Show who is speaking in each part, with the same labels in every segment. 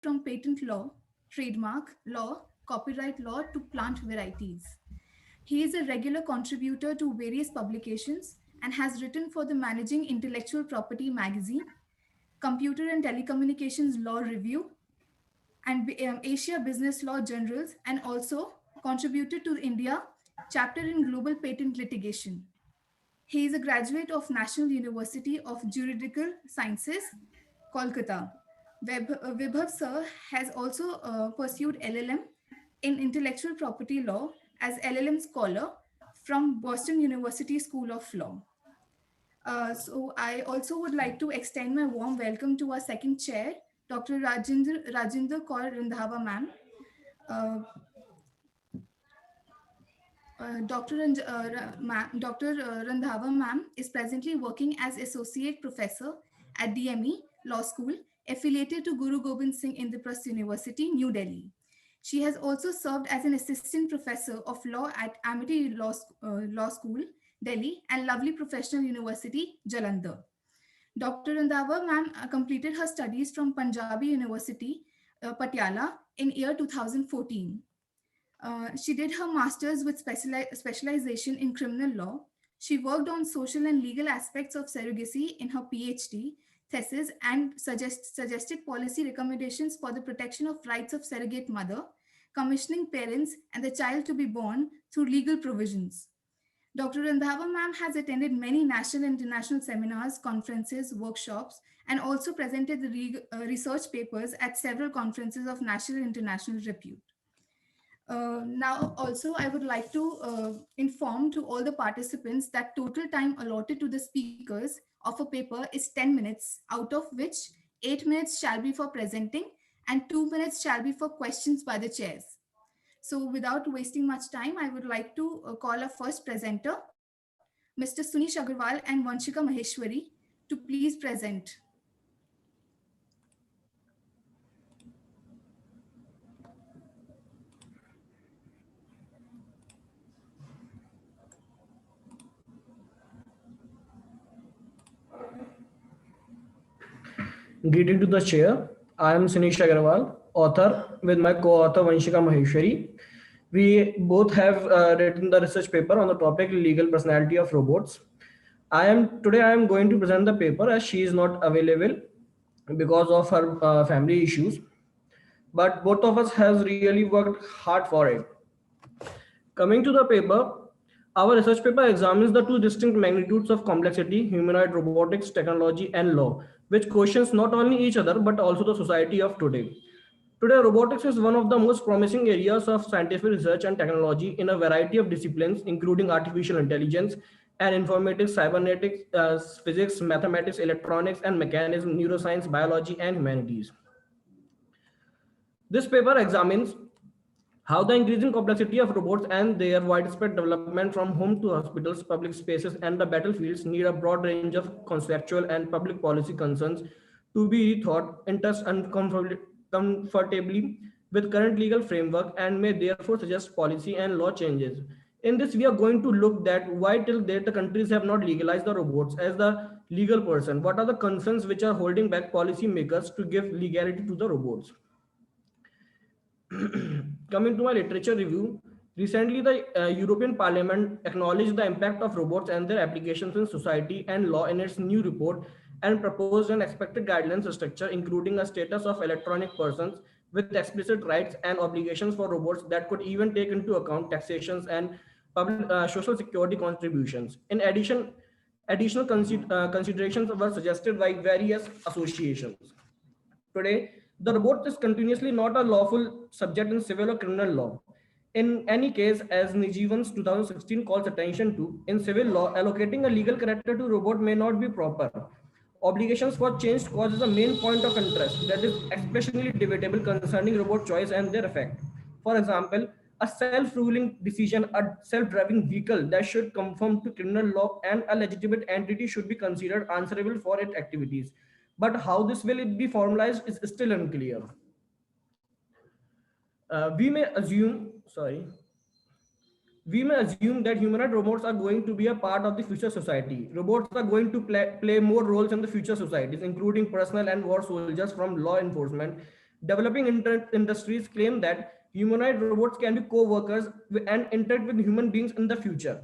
Speaker 1: from patent law, trademark law, copyright law to plant varieties. He is a regular contributor to various publications and has written for the Managing Intellectual Property magazine, Computer and Telecommunications Law Review, and Asia Business Law Journals, and also contributed to the India chapter in global patent litigation. He is a graduate of National University of Juridical Sciences, Kolkata. Vibhav sir has also pursued LLM in intellectual property law as LLM scholar from Boston University School of Law. So I also would like to extend my warm welcome to our second chair, Dr. Rajinder Kaur Randhawa ma'am. Uh, Dr. Randhawa ma'am is presently working as associate professor at DME Law School, affiliated to Guru Gobind Singh Indraprasth University, New Delhi. She has also served as an assistant professor of law at Amity Law School, Delhi, and Lovely Professional University, Jalandhar. Dr. Randhawa ma'am completed her studies from Punjabi University, Patiala, in year 2014. She did her master's with specialization in criminal law. She worked on social and legal aspects of surrogacy in her PhD thesis and suggested policy recommendations for the protection of rights of surrogate mother, commissioning parents and the child to be born through legal provisions. Dr. Randhawa ma'am has attended many national and international seminars, conferences, workshops, and also presented the research papers at several conferences of national and international repute. Now, also, I would like to inform to all the participants that total time allotted to the speakers of a paper is 10 minutes, out of which 8 minutes shall be for presenting and 2 minutes shall be for questions by the chairs. So without wasting much time, I would like to call our first presenter, Mr. Sunish Agarwal and Vanshika Maheshwari, to please present.
Speaker 2: Greeting to the chair. I am Sunish Agarwal, author with my co-author Vanshika Maheshwari. We both have written the research paper on the topic legal personality of robots. I am going to present the paper as she is not available because of her family issues. But both of us has really worked hard for it. Coming to the paper, our research paper examines the two distinct magnitudes of complexity, humanoid robotics, technology, and law, which questions not only each other but also the society of today. Today, robotics is one of the most promising areas of scientific research and technology in a variety of disciplines, including artificial intelligence and informatics, cybernetics, physics, mathematics, electronics, and mechanism, neuroscience, biology, and humanities. This paper examines how the increasing complexity of robots and their widespread development from home to hospitals, public spaces, and the battlefields need a broad range of conceptual and public policy concerns to be thought in touch comfortably with current legal framework and may therefore suggest policy and law changes. In this, we are going to look at why till date the countries have not legalized the robots as the legal person. What are the concerns which are holding back policymakers to give legality to the robots? Coming to my literature review, recently the European Parliament acknowledged the impact of robots and their applications in society and law in its new report and proposed an expected guidelines structure including a status of electronic persons with explicit rights and obligations for robots that could even take into account taxations and social security contributions. In addition, additional considerations were suggested by various associations. Today, the robot is continuously not a lawful subject in civil or criminal law. In any case, as Nijivan's 2016 calls attention to, in civil law, allocating a legal character to robot may not be proper. Obligations for change causes a main point of interest that is especially debatable concerning robot choice and their effect. For example, a self-ruling decision, a self-driving vehicle that should conform to criminal law and a legitimate entity should be considered answerable for its activities. But how this will it be formalized is still unclear. We may assume, sorry, we may assume that humanoid robots are going to be a part of the future society. Robots are going to play more roles in the future societies, including personal and war soldiers from law enforcement, Developing industries claim that humanoid robots can be co-workers and interact with human beings in the future.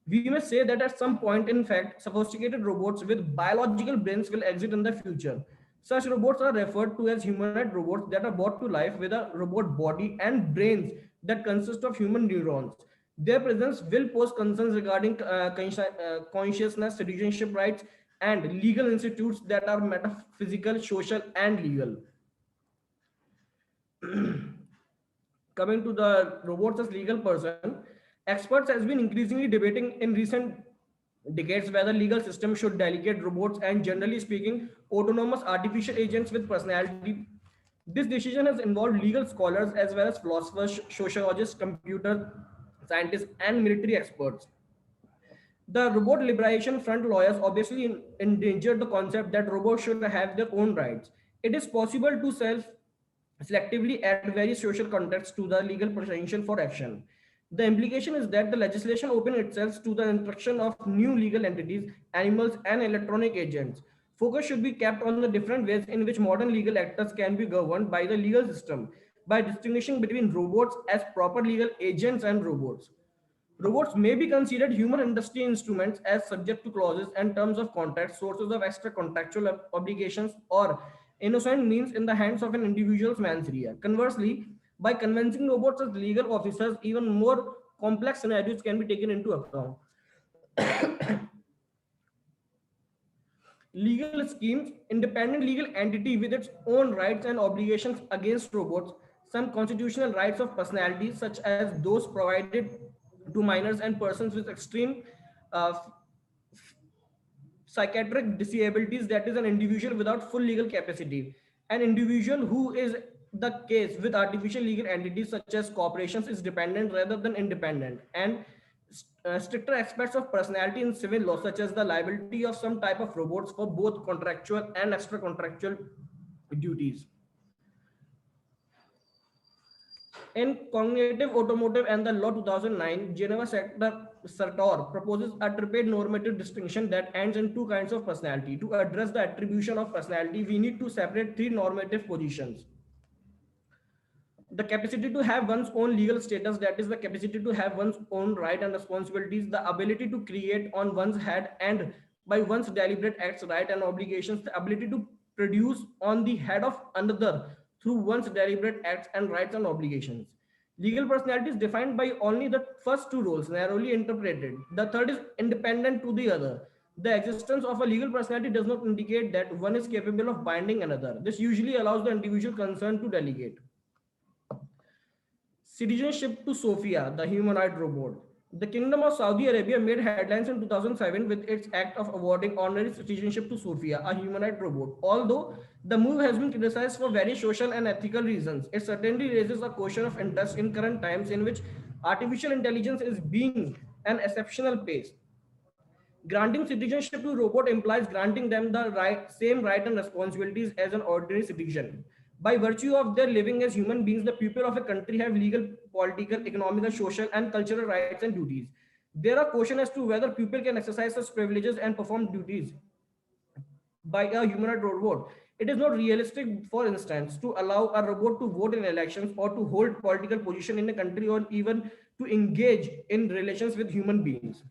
Speaker 2: We may say that at some point, in fact, sophisticated robots with biological brains will exist in the future. Such robots are referred to as humanoid robots that are brought to life with a robot body and brains that consist of human neurons. Their presence will pose concerns regarding consciousness, citizenship rights, and legal institutes that are metaphysical, social, and legal. Coming to the robots as legal person, experts has been increasingly debating in recent decades whether legal system should delegate robots and, generally speaking, autonomous artificial agents with personality. This decision has involved legal scholars as well as philosophers, sociologists, computer scientists, and military experts. The robot liberation front lawyers obviously endangered the concept that robots should have their own rights. It is possible to selectively add various social contexts to the legal potential for action. The implication is that the legislation opens itself to the introduction of new legal entities, animals, and electronic agents. Focus should be kept on the different ways in which modern legal actors can be governed by the legal system by distinguishing between robots as proper legal agents and robots. Robots may be considered human industry instruments as subject to clauses and terms of contract, sources of extra contractual obligations, or innocent means in the hands of an individual's man's. Conversely, by convincing robots as legal officers, even more complex scenarios can be taken into account. Legal schemes, independent legal entity with its own rights and obligations against robots, some constitutional rights of personality, such as those provided to minors and persons with extreme uh, psychiatric disabilities, that is, an individual without full legal capacity. An individual who is the case with artificial legal entities such as corporations is dependent rather than independent, and stricter aspects of personality in civil law, such as the liability of some type of robots for both contractual and extra contractual duties. In Cognitive Automotive and the Law 2009, Geneva Sartor proposes a triple normative distinction that ends in two kinds of personality. To address the attribution of personality, we need to separate three normative positions: the capacity to have one's own legal status, that is the capacity to have one's own right and responsibilities, the ability to create on one's head and by one's deliberate acts, right and obligations, the ability to produce on the head of another through one's deliberate acts and rights and obligations. Legal personality is defined by only the first two roles, narrowly interpreted. The third is independent to the other. The existence of a legal personality does not indicate that one is capable of binding another. This usually allows the individual concerned to delegate. Citizenship to Sophia, the humanoid robot. The Kingdom of Saudi Arabia made headlines in 2007 with its act of awarding honorary citizenship to Sophia, a humanoid robot. Although the move has been criticized for very social and ethical reasons, it certainly raises a question of interest in current times in which artificial intelligence is being an exceptional pace. Granting citizenship to robot implies granting them the same right and responsibilities as an ordinary citizen. By virtue of their living as human beings, the people of a country have legal, political, economical, social, and cultural rights and duties. There are questions as to whether people can exercise such privileges and perform duties by a humanoid robot. It is not realistic, for instance, to allow a robot to vote in elections or to hold political position in a country or even to engage in relations with human beings.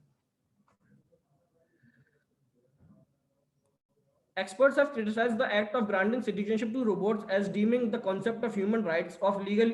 Speaker 2: Experts have criticized the act of granting citizenship to robots as deeming the concept of human rights of real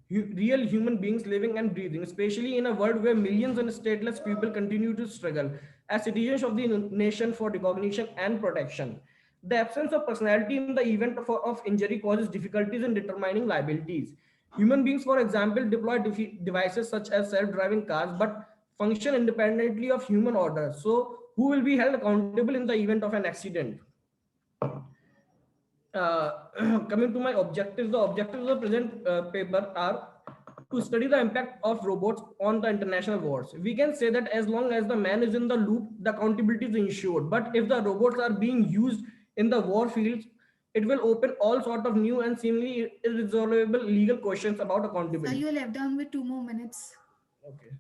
Speaker 2: human beings living and breathing, especially in a world where millions of stateless people continue to struggle as citizens of the nation for recognition and protection. The absence of personality in the event of injury causes difficulties in determining liabilities. Human beings, for example, deploy devices such as self-driving cars, but function independently of human order. So, who will be held accountable in the event of an accident? uh, Coming to my objectives, the objectives of the present paper are to study the impact of robots on the international wars. We can say that as long as the man is in the loop, the accountability is ensured. But if the robots are being used in the war fields, it will open all sort of new and seemingly irresolvable legal questions about
Speaker 1: So
Speaker 2: accountability.
Speaker 1: you're left down with 2 more minutes.
Speaker 2: Okay.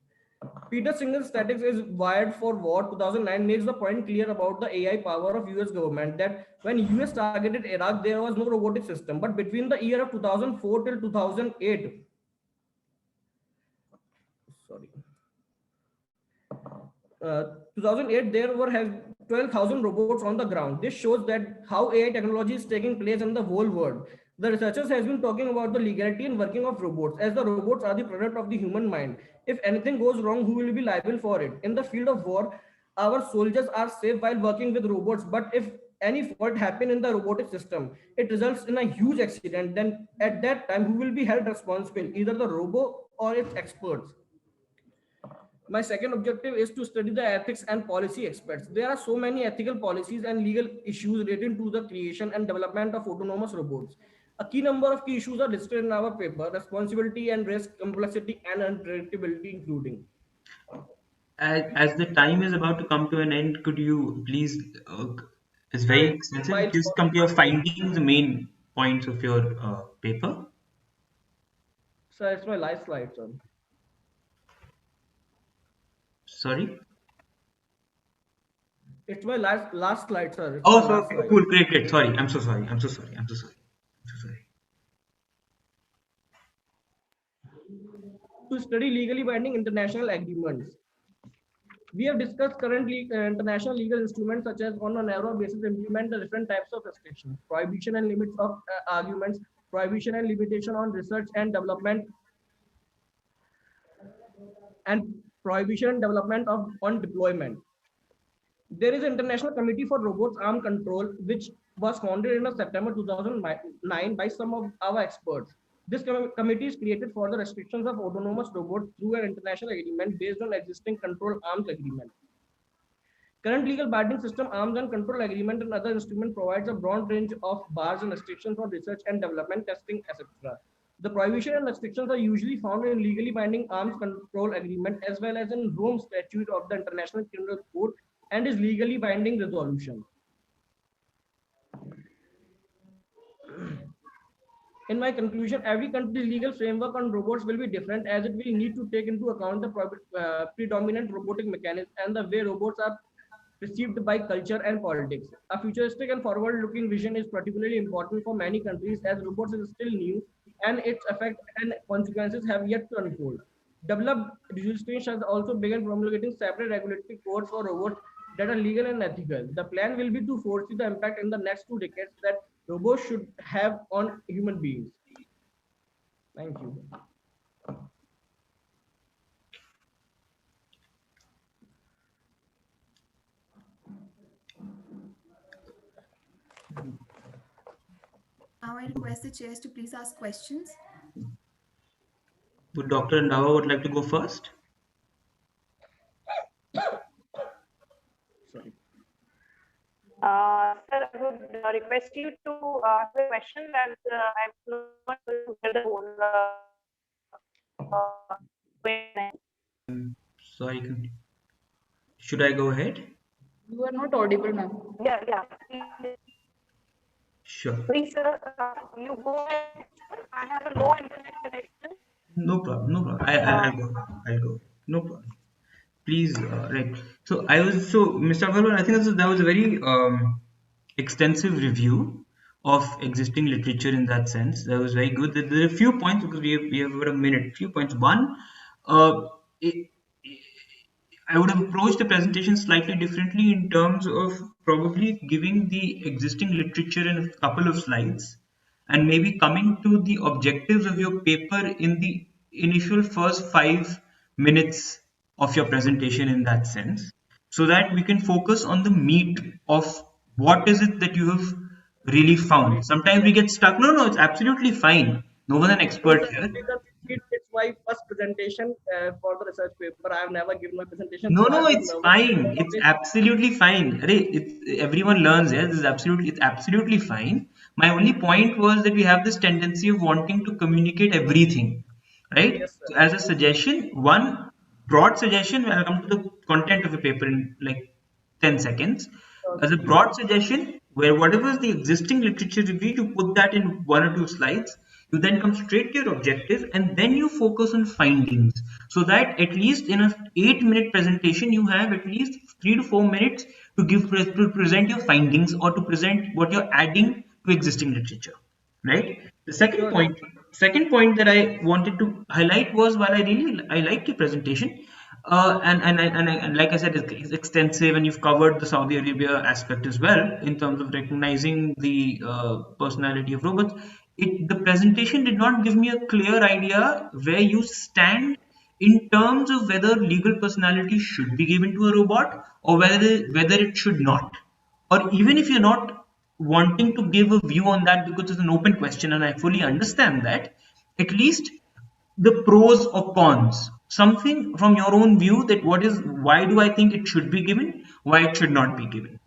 Speaker 2: Peter Singer's statistics is wired for war 2009 makes the point clear about the AI power of US government that when US targeted Iraq, there was no robotic system. But between the year of 2004 till 2008, sorry, 2008, there were have 12,000 robots on the ground. This shows that how AI technology is taking place in the whole world. The researchers has been talking about the legality and working of robots, as the robots are the product of the human mind. If anything goes wrong, who will be liable for it? In the field of war, our soldiers are safe while working with robots, but if any fault happen in the robotic system, it results in a huge accident. Then at that time, who will be held responsible? Either the robot or its experts. My second objective is to study the ethics and policy experts. There are so many ethical policies and legal issues related to the creation and development of autonomous robots. A key number of key issues are listed in our paper: responsibility and risk, complexity and unpredictability, including.
Speaker 3: As the time is about to come to an end, could you please, it's very
Speaker 2: Sir,
Speaker 3: extensive,
Speaker 2: while
Speaker 3: just come to your findings, the main points of your paper.
Speaker 2: sir, it's my last slide, sir.
Speaker 3: Sorry?
Speaker 2: It's my last slide, sir. It's
Speaker 3: Oh,
Speaker 2: my
Speaker 3: so
Speaker 2: last
Speaker 3: okay,
Speaker 2: slide.
Speaker 3: cool, great, great. Sorry, I'm so sorry. I'm so sorry. I'm so sorry. I'm so sorry.
Speaker 2: To study legally binding international agreements. We have discussed currently international legal instruments such as on a narrow basis implement the different types of restrictions, prohibition and limits of arguments, prohibition and limitation on research and development, and prohibition and development of on deployment. There is an International Committee for Robots Arm Control, which was founded in September 2009 by some of our experts. This committee is created for the restrictions of autonomous robots through an international agreement based on existing control arms agreement. Current legal binding system, arms and control agreement, and other instrument provides a broad range of bars and restrictions for research and development, testing, etc. The prohibition and restrictions are usually found in legally binding arms control agreement as well as in Rome Statute of the International Criminal Court and is legally binding resolution. In my conclusion, every country's legal framework on robots will be different as it will need to take into account the predominant robotic mechanism and the way robots are perceived by culture and politics. A futuristic and forward-looking vision is particularly important for many countries as robots is still new and its effect and consequences have yet to unfold. Developed legislation has also begun promulgating separate regulatory codes for robots that are legal and ethical. The plan will be to foresee the impact in the next 2 decades that robots should have on human beings. Thank you.
Speaker 1: Now I request the chairs to please ask questions.
Speaker 3: Would Dr. Ndawa would like to go first?
Speaker 2: Sorry.
Speaker 4: Sir, I would request you to ask the question as I'm not able to hear the whole
Speaker 3: Sorry, should I go ahead?
Speaker 5: You are not audible, ma'am.
Speaker 4: yeah.
Speaker 3: Sure.
Speaker 4: Please, sir, you go ahead. I have a low internet connection.
Speaker 3: No problem. No problem. I'll go. I'll go. No problem. Please, right. So Mr. Agarwal, I think that was a very extensive review of existing literature in that sense. That was very good. There are a few points because we have about a minute. Few points. One, it, I would have approached the presentation slightly differently in terms of probably giving the existing literature in a couple of slides and maybe coming to the objectives of your paper in the initial first 5 minutes of your presentation in that sense, so that we can focus on the meat of what is it that you have really
Speaker 2: Sorry.
Speaker 3: found. Sometimes we get stuck. No, it's absolutely fine. No one's an
Speaker 2: No,
Speaker 3: expert
Speaker 2: sir,
Speaker 3: here.
Speaker 2: it's my first presentation for the research paper. I have never given my presentation,
Speaker 3: No,
Speaker 2: so
Speaker 3: no,
Speaker 2: I'm just
Speaker 3: it's
Speaker 2: nervous.
Speaker 3: fine. It's absolutely fine. Everyone learns. Yeah, it's absolutely fine. My only point was that we have this tendency of wanting to communicate everything, right?
Speaker 2: Yes, sir.
Speaker 3: So as a suggestion, one broad suggestion, I'll come to the content of the paper in like 10 seconds. As a
Speaker 2: Please,
Speaker 3: broad suggestion, where whatever is the existing literature review, you put that in 1 or 2 slides. You then come straight to your objective and then you focus on findings. so that at least in a 8-minute presentation you have at least 3 to 4 minutes to to present your findings or to present what you're adding to existing literature, right? The second point that I wanted to highlight was, while I liked your presentation, and like I said, it's extensive, and you've covered the Saudi Arabia aspect as well in terms of recognizing the personality of robots. The presentation did not give me a clear idea where you stand in terms of whether legal personality should be given to a robot or whether it should not. Or even if you're not wanting to give a view on that because it's an open question, and I fully understand that, at least the pros or cons, something from your own view, that why do I think it should be given, why it should not be given.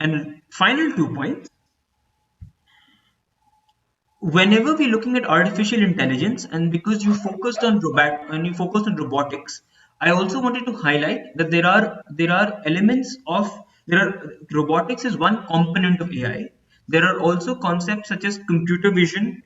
Speaker 3: And final 2 points: whenever we're looking at artificial intelligence, and because you focused on robotics, I also wanted to highlight that there are elements of there are robotics is one component of AI. There are also concepts such as computer vision,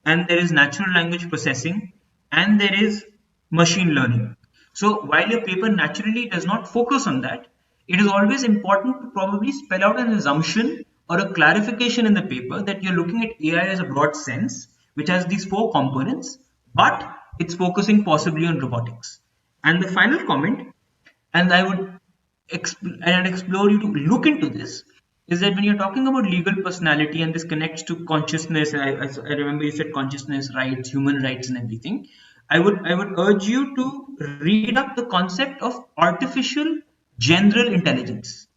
Speaker 3: and there is natural language processing, and there is machine learning. So while your paper naturally does not focus on that, it is always important to probably spell out an assumption or a clarification in the paper that you're looking at AI as a broad sense, which has these 4 components, but it's focusing possibly on robotics. And the final comment, and I'd explore you to look into this, is that when you're talking about legal personality, and this connects to consciousness, and I remember you said consciousness, rights, human rights, and everything. I would urge you to read up the concept of artificial general intelligence,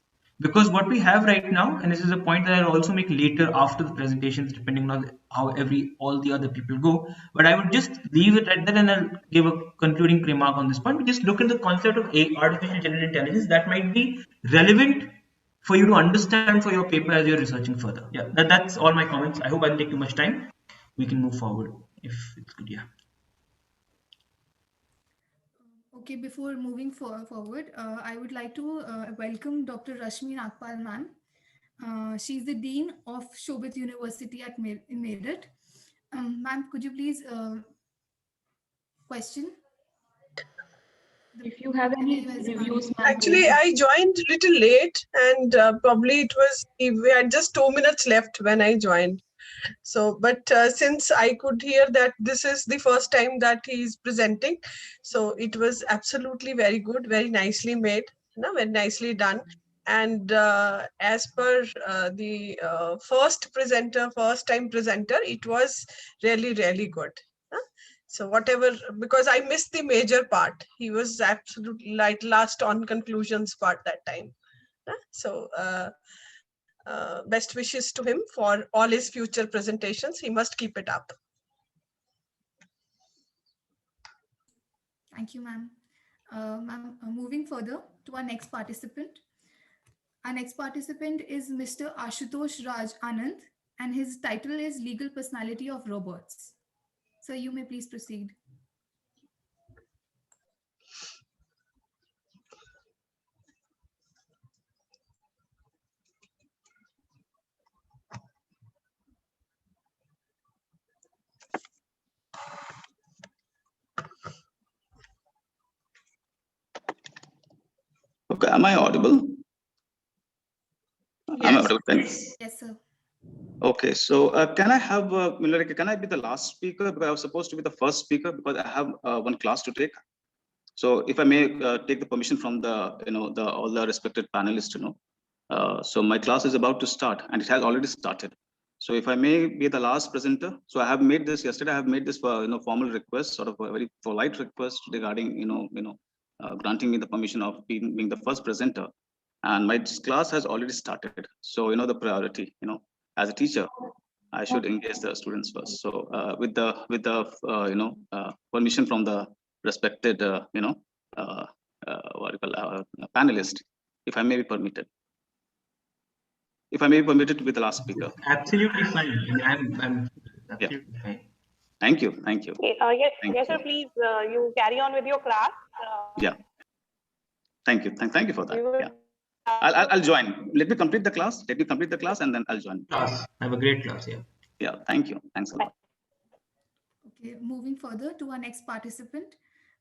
Speaker 3: because what we have right now, and this is a point that I'll also make later after the presentations, depending on how all the other people go, but I would just leave it at that, and I'll give a concluding remark on this point. But just look at the concept of artificial general intelligence that might be relevant for you to understand for your paper as you're researching further. Yeah, that's all my comments. I hope I didn't take too much time. We can move forward if it's good. Yeah.
Speaker 1: Okay, before moving forward, I would like to welcome Dr. Rashmi Nagpal ma'am. She's the Dean of Shobit University in Meerut. Ma'am, could you please question the
Speaker 5: If you have any
Speaker 1: LAUS
Speaker 5: reviews,
Speaker 1: RE?
Speaker 5: ma'am,
Speaker 6: Actually, I joined little late, and probably we had just 2 minutes left when I joined. So, but since I could hear that this is the first time that he is presenting, so it was absolutely very good, very nicely made, very nicely done. And as per the first time presenter, it was really, really good. So whatever, because I missed the major part, he was absolutely like last on conclusions part that time. So best wishes to him for all his future presentations. He must keep it up.
Speaker 1: Thank you, ma'am. Ma'am, moving further to our next participant. Our next participant is Mr. Ashitosh Raj Anand, and his title is Legal Personality of Robots. So you may please proceed.
Speaker 7: Okay, am I audible? Am I audible?
Speaker 1: Yes, sir.
Speaker 7: Okay, so can I have, can I be the last speaker? Because I was supposed to be the first speaker because I have one class to take. So if I may take the permission from all the respected panelists, so my class is about to start and it has already started. So if I may be the last presenter, so I have made this yesterday. I have made this formal request, sort of a very polite request regarding granting me the permission of being the first presenter, and my class has already started. So the priority, as a teacher, I should engage the students first. So with the permission from the respected panelist, if I may be permitted. If I may be permitted to be the last speaker.
Speaker 3: Absolutely fine. I'm absolutely fine.
Speaker 7: Thank you.
Speaker 4: Yes, sir. Please, you carry on with your class.
Speaker 7: Yeah. Thank you. Thank you for that. Yeah. I'll join. Let me complete the class. And then I'll join.
Speaker 3: Class. Have a great class. Yeah.
Speaker 7: Yeah. Thank you. Thanks a lot.
Speaker 1: Okay, moving further to our next participant,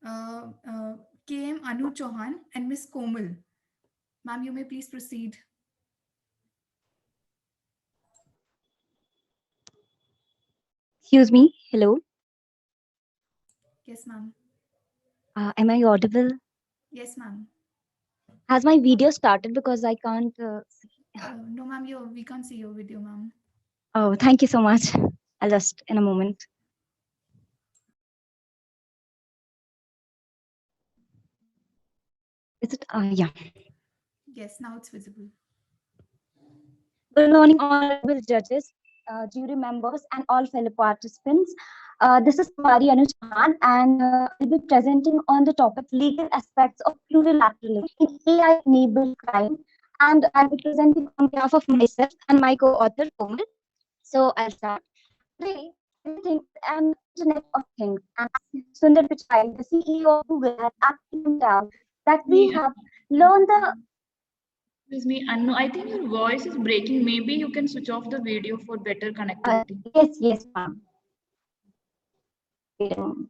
Speaker 1: KM Anu Chauhan and Miss Komal. Ma'am, you may please proceed.
Speaker 8: Excuse me. Hello.
Speaker 1: Yes, ma'am.
Speaker 8: Am I audible?
Speaker 1: Yes, ma'am.
Speaker 8: Has my video started because I can't see?
Speaker 1: No, ma'am, we can't see your video, ma'am.
Speaker 8: Oh, thank you so much. I'll just in a moment. Is it? Yeah.
Speaker 1: Yes, now it's visible.
Speaker 8: Good morning, honorable judges, jury members, and all fellow participants. This is Kumari Anu Chauhan, and I'll be presenting on the topic legal aspects of plurilateralism in AI-enabled crime. And I'll be presenting on behalf of myself and my co-author, Komal. So I'll start. Today, everything is an internet of things, and Sundar Pichai, the CEO of Google, has actually pointed out that we
Speaker 5: Me,
Speaker 8: have learned the.
Speaker 5: excuse me, Anu, I think your voice is breaking. Maybe you can switch off the video for better connectivity.
Speaker 8: Yes, ma'am. Wait a moment.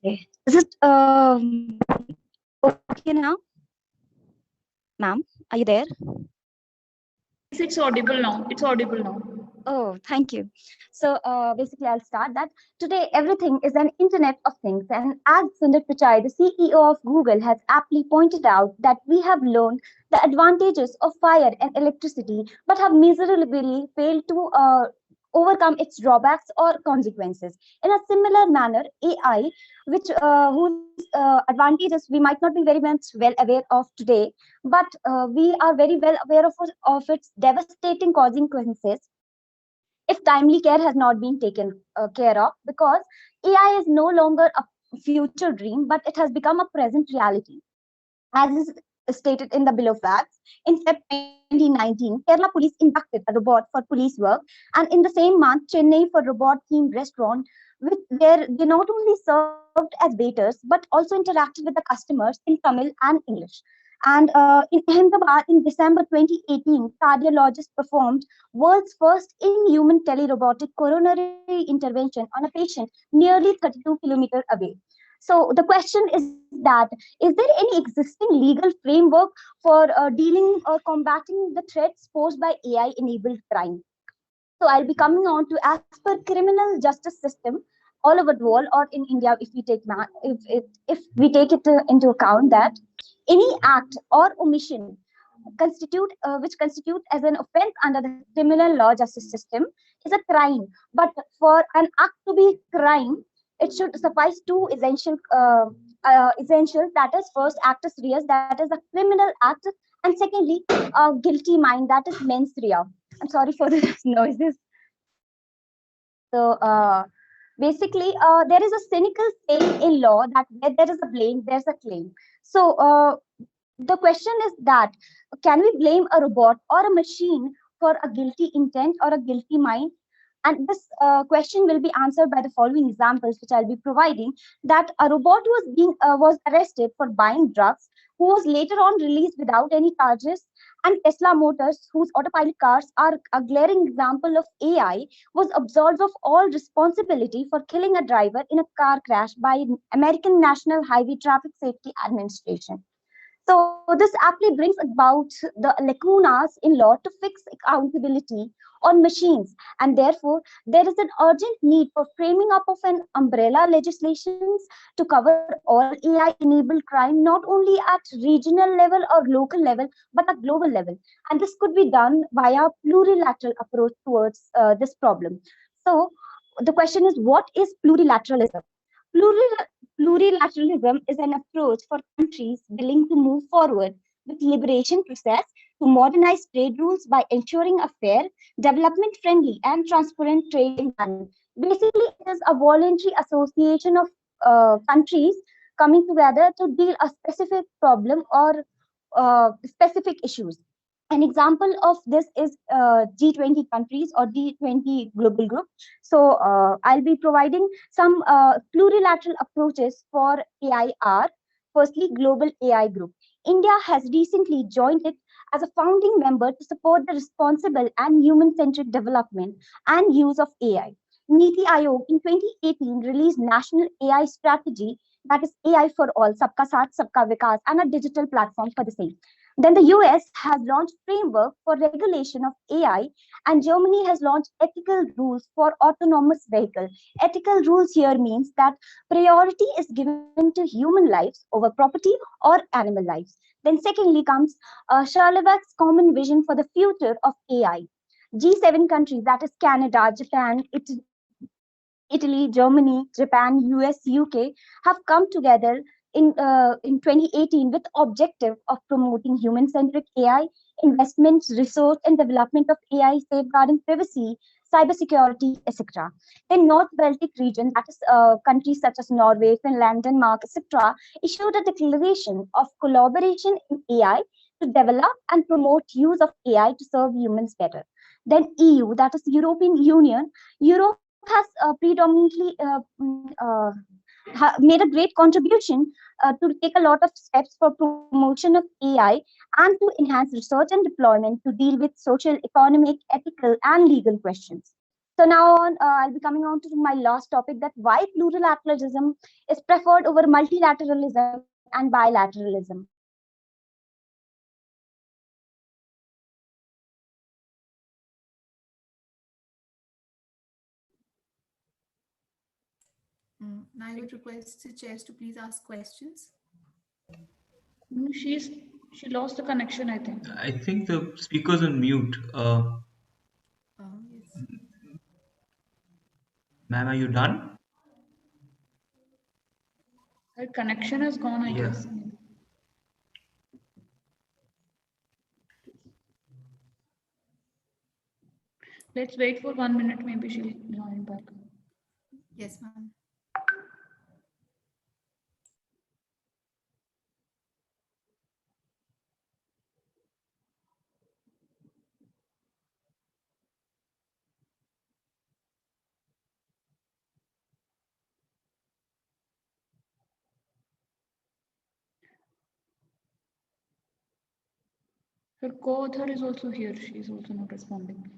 Speaker 8: Okay. Is it okay now? Ma'am, are you there?
Speaker 5: Yes, it's audible now. It's audible now.
Speaker 8: Oh, thank you. So basically, I'll start that. Today, everything is an internet of things. And as Sundar Pichai, the CEO of Google, has aptly pointed out that we have learned the advantages of fire and electricity, but have miserably failed to overcome its drawbacks or consequences. In a similar manner, AI, which whose advantages we might not be very much well aware of today, but we are very well aware of its devastating consequences if timely care has not been taken care of, because AI is no longer a future dream, but it has become a present reality. As is stated in the Bill of Rights, in Feb 2019, Kerala police inducted a robot for police work, and in the same month, Chennai for robot-themed restaurant, where they not only served as waiters but also interacted with the customers in Tamil and English. And in Ahmedabad in December 2018, cardiologist performed world's first in-human telerobotic coronary intervention on a patient nearly 32 kilometers away. So the question is that, is there any existing legal framework for dealing or combating the threats posed by AI-enabled crime? So I'll be coming on to, as per criminal justice system all over the world, or in India, if we take if we take it into account that any act or omission which constitute as an offense under the criminal law justice system is a crime. But for an act to be crime, it should suffice two essentials. That is, first, actus reus, that is a criminal act, and secondly, a guilty mind, that is mens rea. I'm sorry for the noises. So basically, there is a cynical saying in law that where there is a blame, there's a claim. So the question is that, can we blame a robot or a machine for a guilty intent or a guilty mind? And this question will be answered by the following examples, which I'll be providing. That a robot was arrested for buying drugs, who was later on released without any charges. And Tesla Motors, whose autopilot cars are a glaring example of AI, was absolved of all responsibility for killing a driver in a car crash by American National Highway Traffic Safety Administration. So this aptly brings about the lacunas in law to fix accountability on machines, and therefore there is an urgent need for framing up of an umbrella legislations to cover all AI-enabled crime, not only at regional level or local level, but at global level. And this could be done via plurilateral approach towards this problem. So the question is, what is plurilateralism? Pluri- Plurilateralism is an approach for countries willing to move forward with liberation process to modernize trade rules by ensuring a fair, development-friendly, and transparent trade environment. Basically, it is a voluntary association of countries coming together to deal a specific problem or specific issues. An example of this is G20 countries or G20 global group. So I'll be providing some plurilateral approaches for AIR. Firstly, Global AI Group. India has recently joined it as a founding member to support the responsible and human-centric development and use of AI. Niti Aayog in 2018 released National AI Strategy that is AI for all, Sabka Saath, Sabka Vikas, and a digital platform for the same. Then the US has launched framework for regulation of AI, and Germany has launched ethical rules for autonomous vehicle. Ethical rules here means that priority is given to human lives over property or animal lives. Then secondly comes Charlevac's common vision for the future of AI. G7 countries, that is Canada, Japan, Italy, Germany, Japan, US, UK, have come together in 2018 with objective of promoting human-centric AI, investments, research, and development of AI, safeguarding privacy, cybersecurity, etc. In North Baltic region, that is countries such as Norway, Finland, Denmark, etc., issued a declaration of collaboration in AI to develop and promote use of AI to serve humans better. Then EU, that is European Union. Europe has predominantly made a great contribution to take a lot of steps for promotion of AI and to enhance research and deployment to deal with social, economic, ethical, and legal questions. So now on, I'll be coming on to my last topic, that why plurilateralism is preferred over multilateralism and bilateralism.
Speaker 1: I would request the chairs to please ask questions.
Speaker 5: No, she lost the connection, I think.
Speaker 3: I think the speaker's on mute.
Speaker 1: Yes.
Speaker 3: Ma'am, are you done?
Speaker 5: Her connection has gone, I
Speaker 3: Yeah.
Speaker 5: guess. Let's wait for 1 minute, maybe she'll join back.
Speaker 1: Yes, ma'am.
Speaker 5: Her co-author is also here. She's also not responding.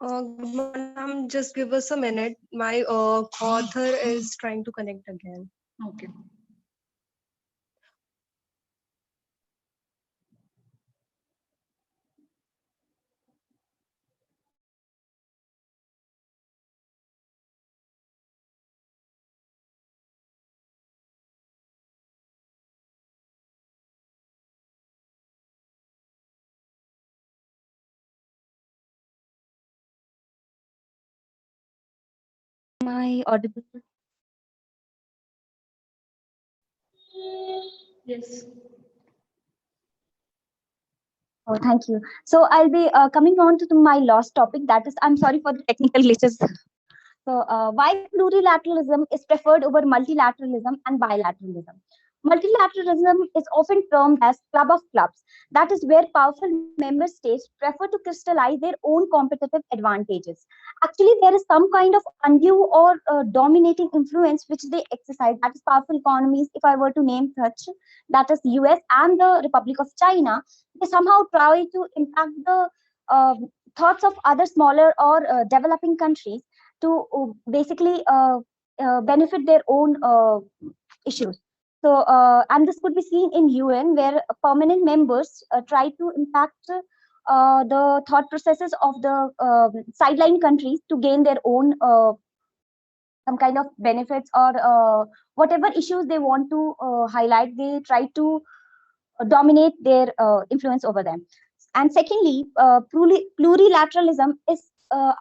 Speaker 9: Good morning, ma'am. Just give us a minute. My co-author is trying to connect again.
Speaker 5: Okay.
Speaker 8: Am I audible?
Speaker 5: Yes.
Speaker 8: Oh, thank you. So I'll be coming on to my last topic. That is, I'm sorry for the technical glitches. So why plurilateralism is preferred over multilateralism and bilateralism? Multilateralism is often termed as club of clubs. That is where powerful member states prefer to crystallize their own competitive advantages. Actually, there is some kind of undue or dominating influence which they exercise. That is powerful economies, if I were to name such, that is US and the Republic of China. They somehow try to impact the thoughts of other smaller or developing countries to basically benefit their own issues. So, and this could be seen in UN, where permanent members try to impact the thought processes of the sideline countries to gain their own some kind of benefits or whatever issues they want to highlight. They try to dominate their influence over them. And secondly, plurilateralism is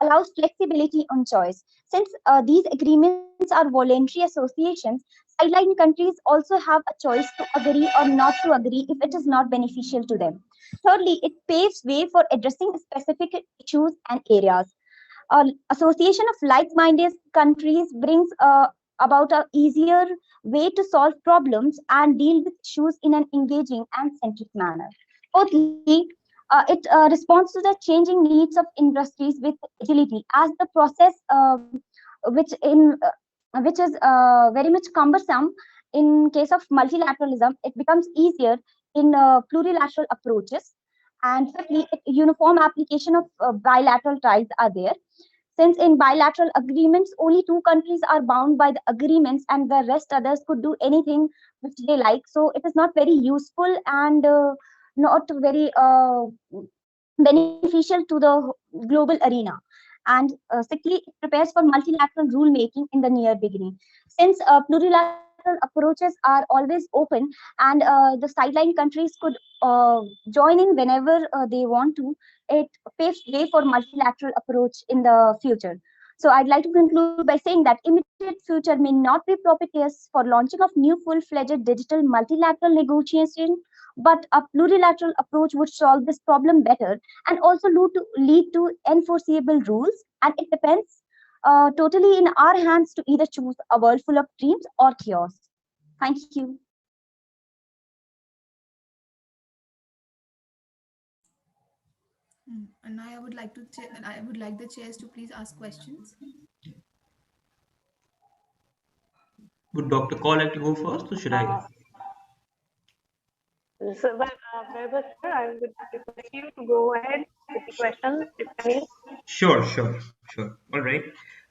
Speaker 8: allows flexibility on choice. Since these agreements are voluntary associations, sideline countries also have a choice to agree or not to agree if it is not beneficial to them. Thirdly, it paves way for addressing specific issues and areas. Association of like-minded countries brings about a easier way to solve problems and deal with issues in an engaging and centric manner. Fourthly, it responds to the changing needs of industries with agility, as the process which is very much cumbersome in case of multilateralism, it becomes easier in plurilateral approaches. And fifthly, uniform application of bilateral ties are there. Since in bilateral agreements, only two countries are bound by the agreements and the rest others could do anything which they like. So it is not very useful and not very beneficial to the global arena. And secondly, it prepares for multilateral rulemaking in the near beginning. Since plurilateral approaches are always open and the sideline countries could join in whenever they want to, it paves way for multilateral approach in the future. So I'd like to conclude by saying that immediate future may not be propitious for launching of new full-fledged digital multilateral negotiation, but a plurilateral approach would solve this problem better and also lead to enforceable rules. And it depends totally in our hands to either choose a world full of dreams or chaos. Thank you.
Speaker 1: And now I would like the chairs to please ask questions.
Speaker 3: Would Dr. Call like to go first, or should I?
Speaker 4: So, Vaibhav sir, I would request you to go ahead with the questions, if any.
Speaker 3: Sure, sure, sure. All right.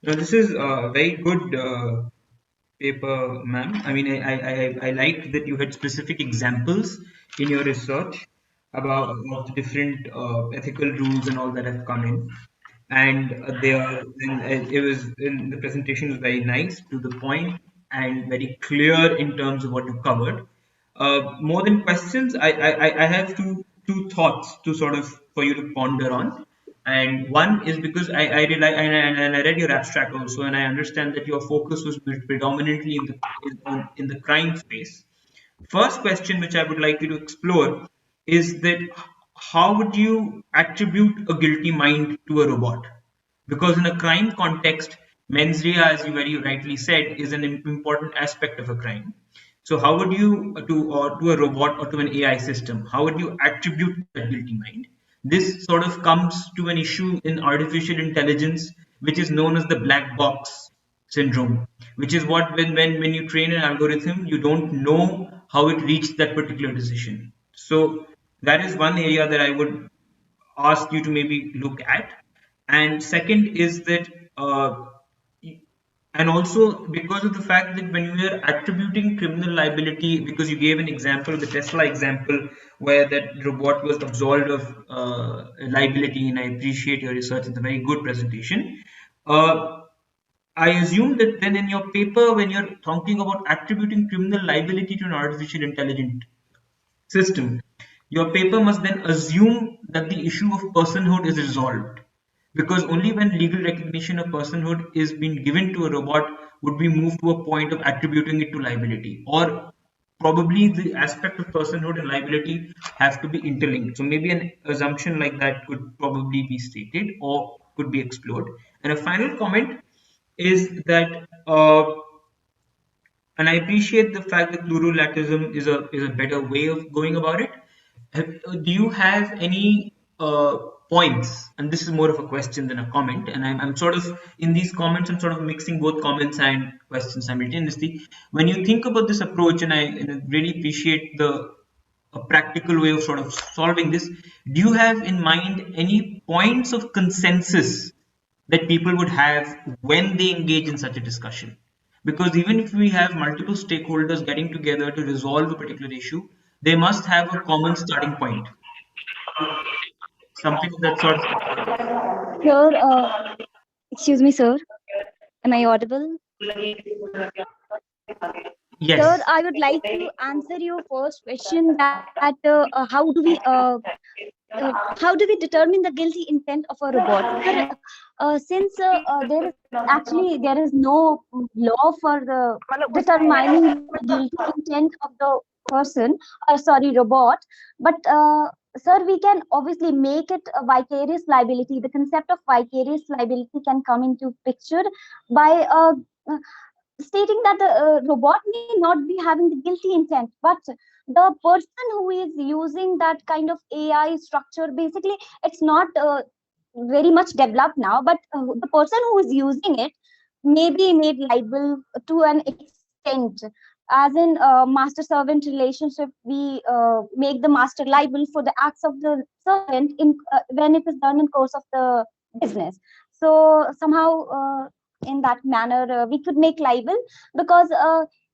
Speaker 3: Now, this is a very good paper, ma'am. I mean, I like that you had specific examples in your research about the different ethical rules and all that have come in. And it was in the presentation was very nice, to the point, and very clear in terms of what you covered. More than questions, I have two thoughts to sort of for you to ponder on. And one is because I rely and I read your abstract also, and I understand that your focus was predominantly in the crime space. First question, which I would like you to explore, is that how would you attribute a guilty mind to a robot? Because in a crime context, mens rea, as you very rightly said, is an important aspect of a crime. So how would you to a robot or to an AI system, how would you attribute that guilty mind? This sort of comes to an issue in artificial intelligence, which is known as the black box syndrome, which is what when you train an algorithm, you don't know how it reached that particular decision. So that is one area that I would ask you to maybe look at. And second is that and also because of the fact that when you are attributing criminal liability, because you gave an example, the Tesla example, where that robot was absolved of liability, and I appreciate your research, it's a very good presentation. I assume that then in your paper, when you're talking about attributing criminal liability to an artificial intelligent system, your paper must then assume that the issue of personhood is resolved. Because only when legal recognition of personhood is being given to a robot would we move to a point of attributing it to liability. Or probably the aspect of personhood and liability have to be interlinked. So maybe an assumption like that could probably be stated or could be explored. And a final comment is that and I appreciate the fact that plurilateralism is a better way of going about it. Do you have any points? And this is more of a question than a comment. And I'm sort of in these comments, I'm sort of mixing both comments and questions simultaneously. When you think about this approach, and I really appreciate a practical way of sort of solving this. Do you have in mind any points of consensus that people would have when they engage in such a discussion? Because even if we have multiple stakeholders getting together to resolve a particular issue, they must have a common starting point. Something of that sort.
Speaker 8: Sir, excuse me, sir. Am I audible?
Speaker 3: Yes.
Speaker 8: Sir, I would like to answer your first question that how do we determine the guilty intent of a robot? Sir, since there is no law for determining the guilty intent of the person, robot, but sir, we can obviously make it a vicarious liability. The concept of vicarious liability can come into picture by stating that the robot may not be having the guilty intent, but the person who is using that kind of AI structure, basically, it's not very much developed now, but the person who is using it may be made liable to an extent. As in master servant relationship, we make the master liable for the acts of the servant in when it is done in course of the business. So somehow in that manner we could make liable, because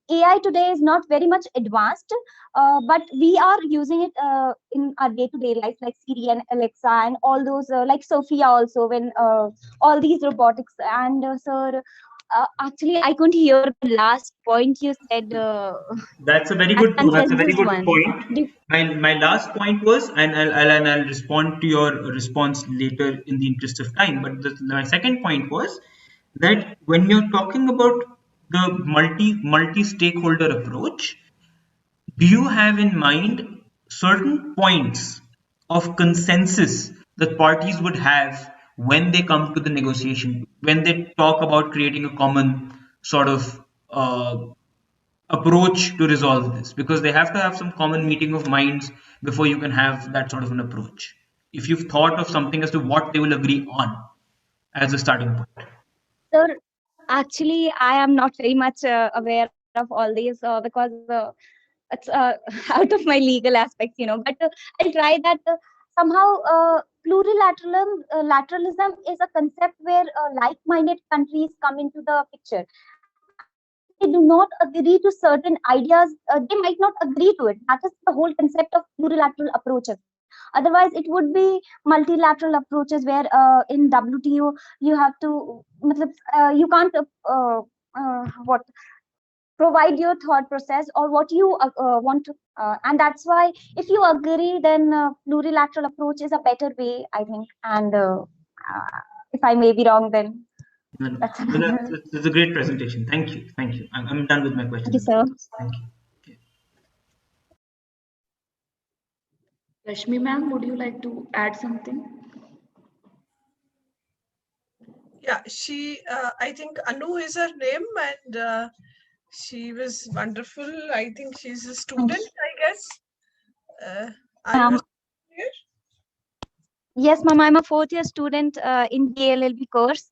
Speaker 8: AI today is not very much advanced, but we are using it in our day-to-day life, like Siri and Alexa and all those, like Sophia also, when all these robotics. And sir, actually, I couldn't hear the last point you said.
Speaker 3: That's a very
Speaker 8: That
Speaker 3: good
Speaker 8: consensus one.
Speaker 3: point. My last point was, and I'll respond to your response later in the interest of time. But my second point was that when you're talking about the multi stakeholder approach, do you have in mind certain points of consensus that parties would have when they come to the negotiation, when they talk about creating a common sort of approach to resolve this? Because they have to have some common meeting of minds before you can have that sort of an approach. If you've thought of something as to what they will agree on as a starting point.
Speaker 8: Sir, actually, I am not very much aware of all these because it's out of my legal aspects, But I'll try that. Somehow, lateralism is a concept where like-minded countries come into the picture, and if they do not agree to certain ideas, they might not agree to it. That is the whole concept of plurilateral approaches. Otherwise, it would be multilateral approaches where in WTO you have to, you can't what provide your thought process or what you want to, and that's why if you agree, then plurilateral approach is a better way, I think. And if I may be wrong, then
Speaker 3: No, no,
Speaker 8: that's
Speaker 3: no, that's a great presentation. Thank you. Thank you. I'm done with my
Speaker 8: thank you,
Speaker 3: questions.
Speaker 8: sir.
Speaker 3: Thank you.
Speaker 5: Rashmi ma'am, would you like to add something?
Speaker 6: Yeah, I think Anu is her name, and she was wonderful. I think she's a student, I guess. Are you
Speaker 8: Um,
Speaker 6: here?
Speaker 8: yes, ma'am, I'm a fourth year student in DLLB course.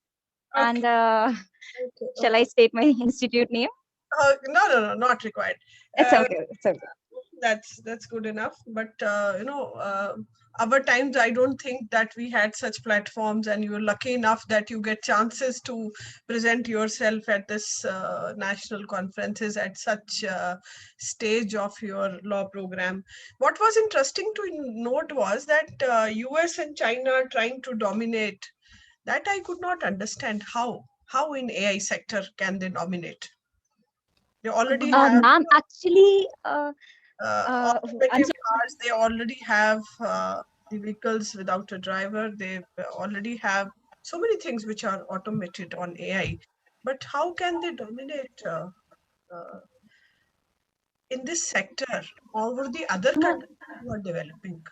Speaker 6: Okay.
Speaker 8: And
Speaker 6: Okay,
Speaker 8: shall I state my institute name?
Speaker 6: No, not required.
Speaker 8: It's okay. It's okay.
Speaker 6: That's good enough. But our times, I don't think that we had such platforms, and you're lucky enough that you get chances to present yourself at this national conferences at such stage of your law program. What was interesting to note was that US and China are trying to dominate. That I could not understand how in AI sector can they dominate. They already have
Speaker 8: Ma'am, actually, I'm
Speaker 6: automotive
Speaker 8: sorry.
Speaker 6: cars. They already have the vehicles without a driver. They already have so many things which are automated on AI. But how can they dominate uh, in this sector over the other countries who are developing?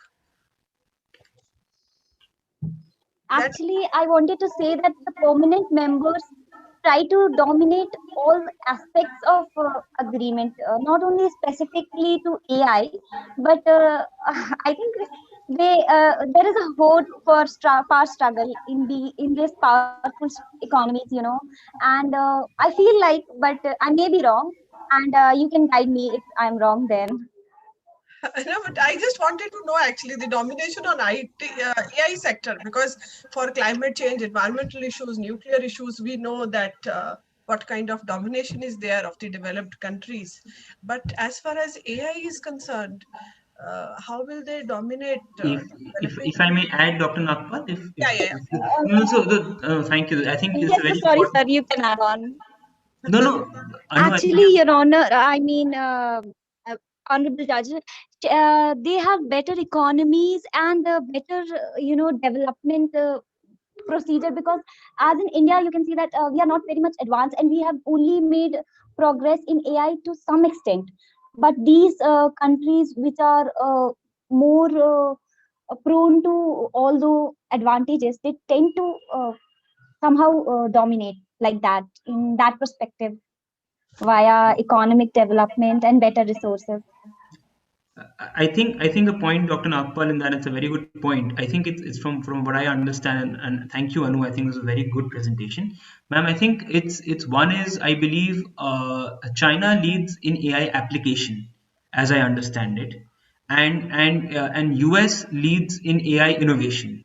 Speaker 6: That
Speaker 8: Actually, I wanted to say that the permanent members try to dominate all aspects of agreement, not only specifically to AI, but I think there is a vote for power struggle in these powerful economies, and I feel like, but I may be wrong, and you can guide me if I'm wrong then.
Speaker 6: no, but I just wanted to know actually the domination on AI sector, because for climate change, environmental issues, nuclear issues, we know that what kind of domination is there of the developed countries. But as far as AI is concerned, how will they dominate developing?
Speaker 3: If I may add, Dr. Nagpal,
Speaker 6: Yeah.
Speaker 3: no, so thank you. I think it's
Speaker 8: Yes,
Speaker 3: a
Speaker 8: sir,
Speaker 3: very
Speaker 8: sorry,
Speaker 3: important.
Speaker 8: sir, you can add on.
Speaker 3: No, Anu, I think.
Speaker 8: Actually, Your Honor, I mean, Honorable Judge, they have better economies and better, development procedure, because as in India, you can see that we are not very much advanced and we have only made progress in AI to some extent. But these countries which are more prone to all the advantages, they tend to somehow dominate like that in that perspective via economic development and better resources.
Speaker 3: I think a point, Dr. Nagpal, in that it's a very good point. I think it's from what I understand, and thank you, Anu. I think it was a very good presentation, ma'am. I think it's one is, I believe China leads in AI application, as I understand it, and US leads in AI innovation.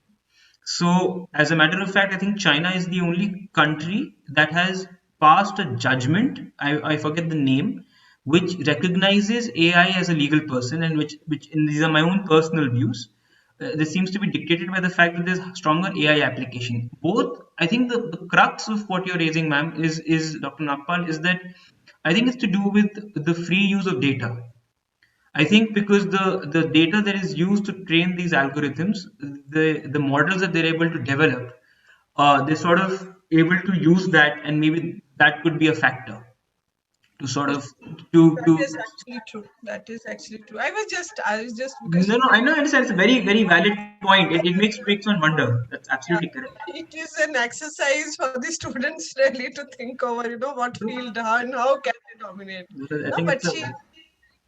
Speaker 3: So, as a matter of fact, I think China is the only country that has passed a judgment. I forget the name, which recognizes AI as a legal person, and and these are my own personal views. This seems to be dictated by the fact that there's stronger AI application. Both, I think, the crux of what you're raising, ma'am, is Dr. Nagpal, is that I think it's to do with the free use of data. I think because the data that is used to train these algorithms, the models that they're able to develop, they're sort of able to use that, and maybe that could be a factor to sort of
Speaker 6: That
Speaker 3: to.
Speaker 6: is actually true. That is actually true. I was just because
Speaker 3: No, I know, I understand. It's a very, very valid point. It makes one wonder. That's absolutely
Speaker 6: yeah,
Speaker 3: correct.
Speaker 6: it is an exercise for the students really to think over, what field, how can they dominate.
Speaker 3: I
Speaker 6: No,
Speaker 3: think
Speaker 6: but she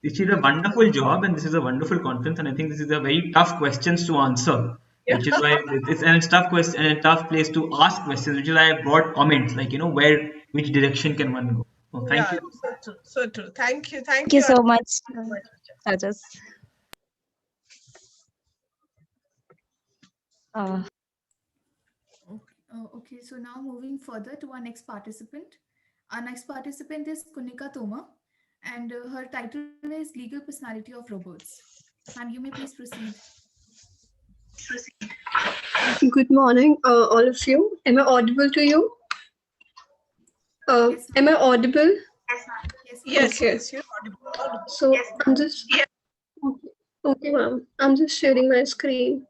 Speaker 3: this is a wonderful job, and this is a wonderful conference, and I think this is a very tough questions to answer,
Speaker 6: yeah.
Speaker 3: which is why it's tough question and a tough place to ask questions, which is why I brought comments like which direction can one go. Oh, thank
Speaker 6: Yeah,
Speaker 3: you.
Speaker 6: so true, so true. Thank you,
Speaker 8: Thank you so much, Rajas. Uh,
Speaker 1: Okay, so now moving further to our next participant. Our next participant is Kunika Toma, and her title is Legal Personality of Robots. Ma'am, you may please proceed.
Speaker 9: Good morning, all of you. Am I audible to you?
Speaker 1: Yes,
Speaker 9: Am
Speaker 1: ma'am.
Speaker 9: I audible?
Speaker 1: Yes, ma'am.
Speaker 6: Yes,
Speaker 9: Okay.
Speaker 6: yes, you're audible.
Speaker 9: So I'm just okay, ma'am. I'm just sharing my screen.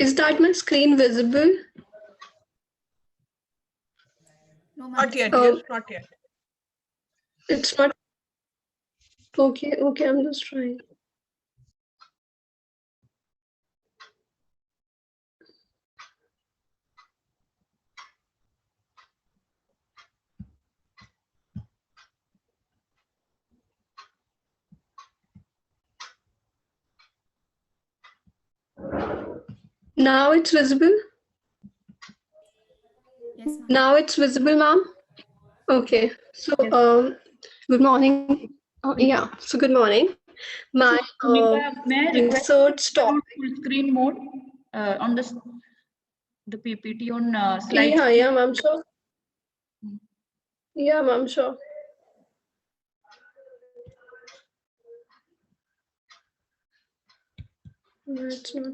Speaker 9: Is that my screen visible?
Speaker 1: No, ma'am,
Speaker 6: Not
Speaker 1: it's
Speaker 6: yet,
Speaker 1: not.
Speaker 6: dear, not yet.
Speaker 9: It's not. Okay, okay. I'm just trying. Now it's visible.
Speaker 1: Yes, ma'am.
Speaker 9: Now it's visible, ma'am. Okay. So good morning. Yeah. So good morning. My
Speaker 5: Kunika, may I request you
Speaker 9: research
Speaker 5: to
Speaker 9: topic.
Speaker 5: full screen mode on the PPT on slide?
Speaker 9: Yeah, ma'am. Sure. Yeah, ma'am. Sure. No, it's not.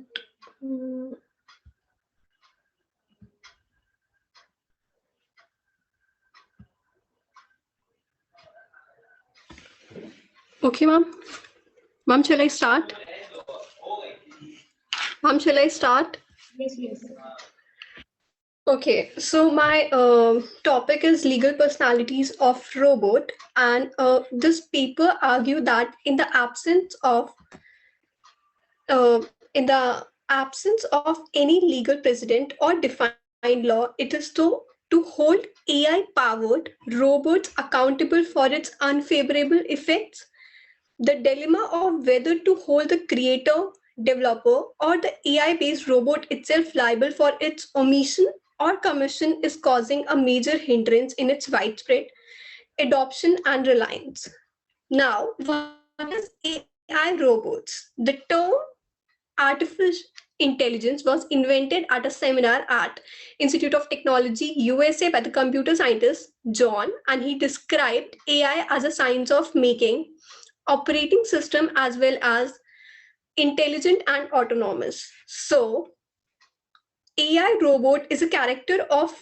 Speaker 9: Okay, ma'am. Ma'am, shall I start? Ma'am, shall I start?
Speaker 5: Yes.
Speaker 9: Okay, so my topic is legal personalities of robot, and this paper argue that in the absence of any legal precedent or defined law, it is to hold AI-powered robots accountable for its unfavorable effects. The dilemma of whether to hold the creator, developer, or the AI-based robot itself liable for its omission or commission is causing a major hindrance in its widespread adoption and reliance. Now, what is AI robots? The term artificial intelligence was invented at a seminar at Institute of Technology, USA by the computer scientist John, and he described AI as a science of making operating system as well as intelligent and autonomous. So, AI robot is a character of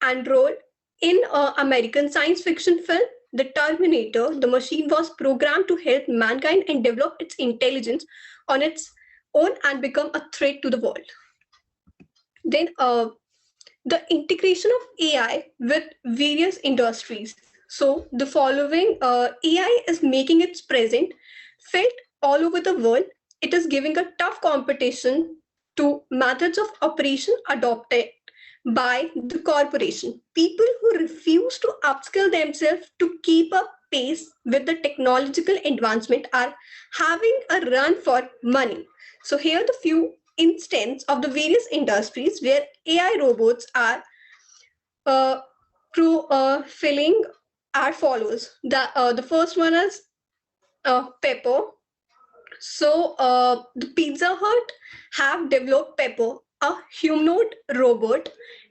Speaker 9: Android in American science fiction film. The Terminator, the machine was programmed to help mankind and develop its intelligence on its own and become a threat to the world. Then the integration of AI with various industries. So the following AI is making its present felt all over the world. It is giving a tough competition to methods of operation adopted by the corporation. People who refuse to upskill themselves to keep up pace with the technological advancement are having a run for money. So here are the few instance of the various industries where AI robots are filling are follows. The first one is Pepper. So the Pizza Hut have developed Pepper, a humanoid robot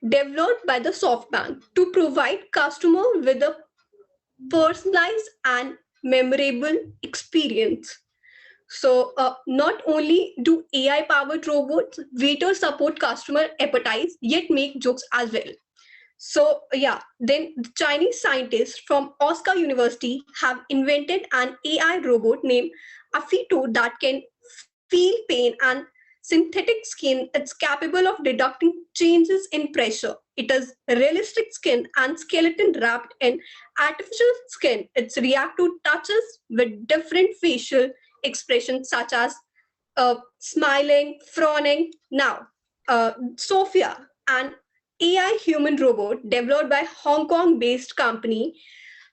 Speaker 9: developed by the SoftBank to provide customer with a personalized and memorable experience. So not only do AI-powered robots waiters support customer appetites, yet make jokes as well. So yeah, then the Chinese scientists from Osaka University have invented an AI robot named Afito that can feel pain and synthetic skin. It's capable of deducting changes in pressure. It has realistic skin and skeleton wrapped in artificial skin. It's react to touches with different facial expressions such as smiling, frowning. Now, Sophia, an AI human robot developed by Hong Kong-based company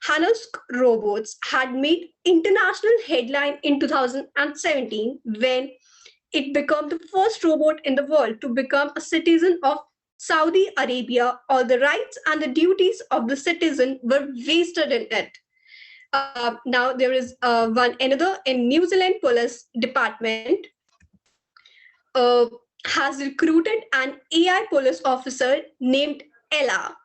Speaker 9: Hanusk Robots, had made international headline in 2017 when it became the first robot in the world to become a citizen of Saudi Arabia. All the rights and the duties of the citizen were vested in it. Now there is another in New Zealand Police Department has recruited an AI police officer named Ella.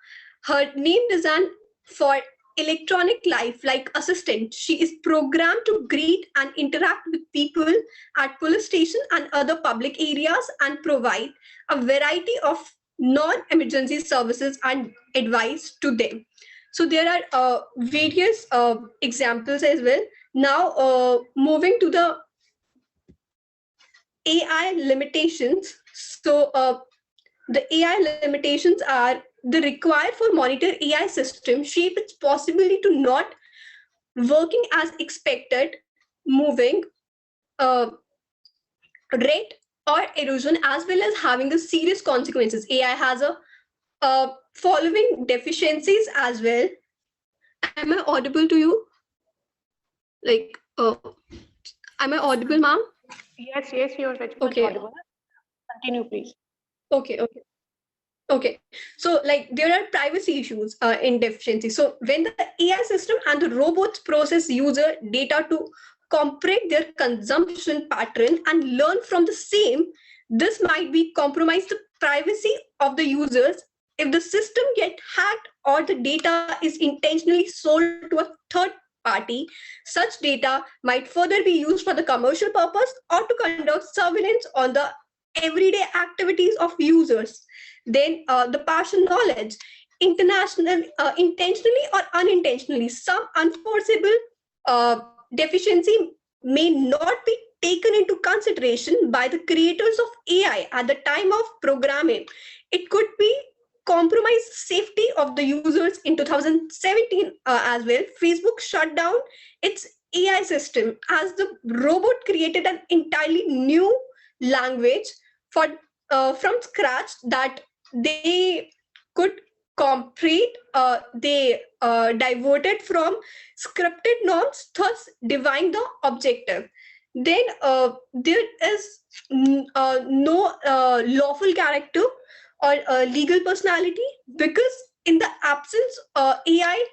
Speaker 9: Her name design for electronic lifelike assistant. She is programmed to greet and interact with people at police station and other public areas and provide a variety of non-emergency services and advice to them. So there are various examples as well. Now moving to the AI limitations. So the AI limitations are the required for monitor AI system shape its possibility to not working as expected, moving rate or erosion, as well as having the serious consequences. AI has a following deficiencies as well. Am I audible to you? Like, am I audible, ma'am?
Speaker 4: Yes, you're very much
Speaker 9: Okay.
Speaker 4: audible. Continue, please.
Speaker 9: Okay. So like there are privacy issues in deficiency. So when the AI system and the robots process user data to comprehend their consumption pattern and learn from the same, this might be compromise the privacy of the users. If the system get hacked or the data is intentionally sold to a third party, such data might further be used for the commercial purpose or to conduct surveillance on the everyday activities of users. Then the partial knowledge, intentionally or unintentionally, some unforeseeable deficiency may not be taken into consideration by the creators of AI at the time of programming. It could be compromise safety of the users. In 2017 as well, Facebook shut down its AI system as the robot created an entirely new language for from scratch that they could comprehend. They diverted from scripted norms, thus defying the objective. Then there is no lawful character or legal personality, because in the absence AI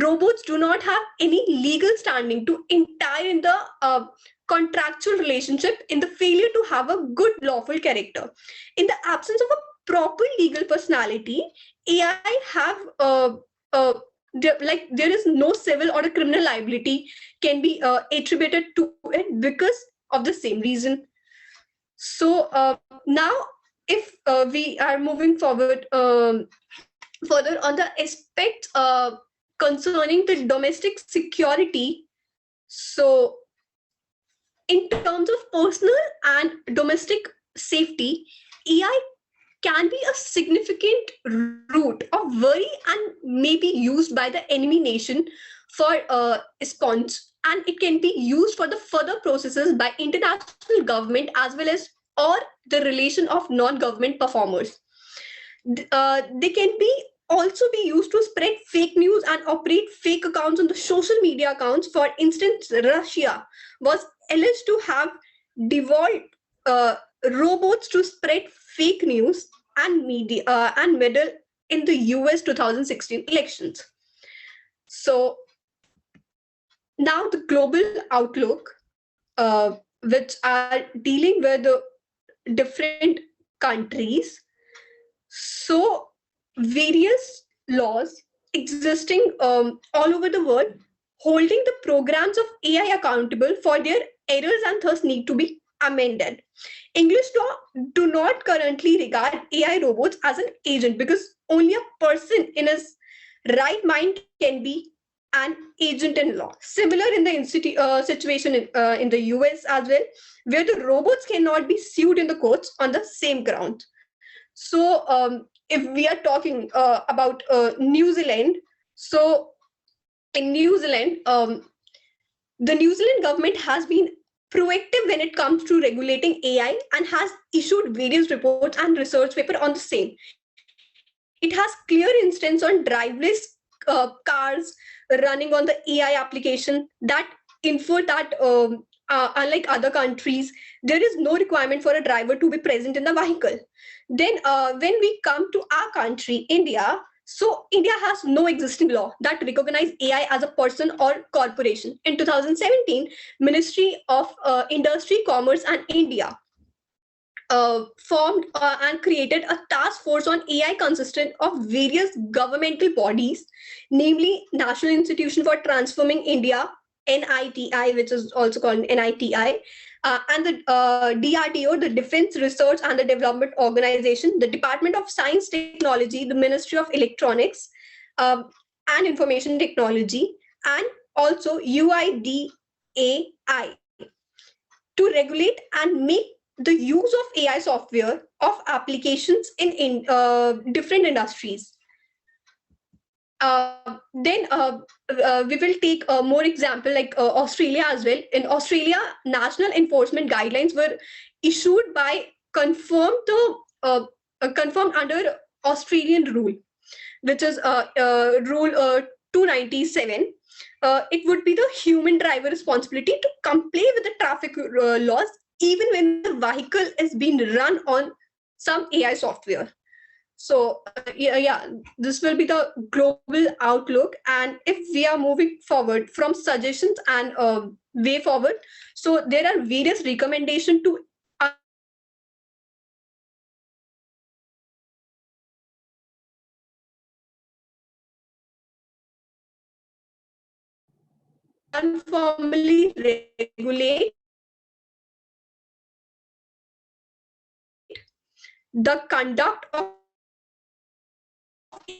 Speaker 9: robots do not have any legal standing to enter in the contractual relationship in the failure to have a good lawful character. In the absence of a proper legal personality, AI have there is no civil or a criminal liability can be attributed to it because of the same reason. So now if we are moving forward further on the aspects concerning the domestic security. So in terms of personal and domestic safety, AI can be a significant root of worry and may be used by the enemy nation for espionage, and it can be used for the further processes by international government as well as or the relation of non-government performers. They can be also be used to spread fake news and operate fake accounts on the social media accounts. For instance, Russia was alleged to have devolved robots to spread fake news and media and meddle in the US 2016 elections. So now the global outlook, which are dealing with the different countries. So various laws existing all over the world, holding the programs of AI accountable for their errors and thus need to be amended. English law do not currently regard AI robots as an agent because only a person in his right mind can be an agent in law. Similar in the situation in the US as well, where the robots cannot be sued in the courts on the same ground. So if we are talking about New Zealand, so in New Zealand, the New Zealand government has been proactive when it comes to regulating AI and has issued various reports and research paper on the same. It has clear instance on driverless cars running on the AI application that infer that unlike other countries, there is no requirement for a driver to be present in the vehicle. Then when we come to our country, India, so India has no existing law that recognize AI as a person or corporation. In 2017, Ministry of Industry, Commerce and India formed and created a task force on AI consistent of various governmental bodies, namely National Institution for Transforming India, NITI, which is also called NITI, and the DRDO, the Defense Research and the Development Organization, the Department of Science Technology, the Ministry of Electronics and Information Technology, and also UIDAI to regulate and make the use of AI software of applications in different industries. Then we will take a more example like Australia as well. In Australia, national enforcement guidelines were issued by confirmed under Australian rule, which is rule 297. It would be the human driver responsibility to comply with the traffic laws even when the vehicle is being run on some AI software. So yeah, this will be the global outlook. And if we are moving forward from suggestions and way forward, so there are various recommendations to uniformly regulate the conduct of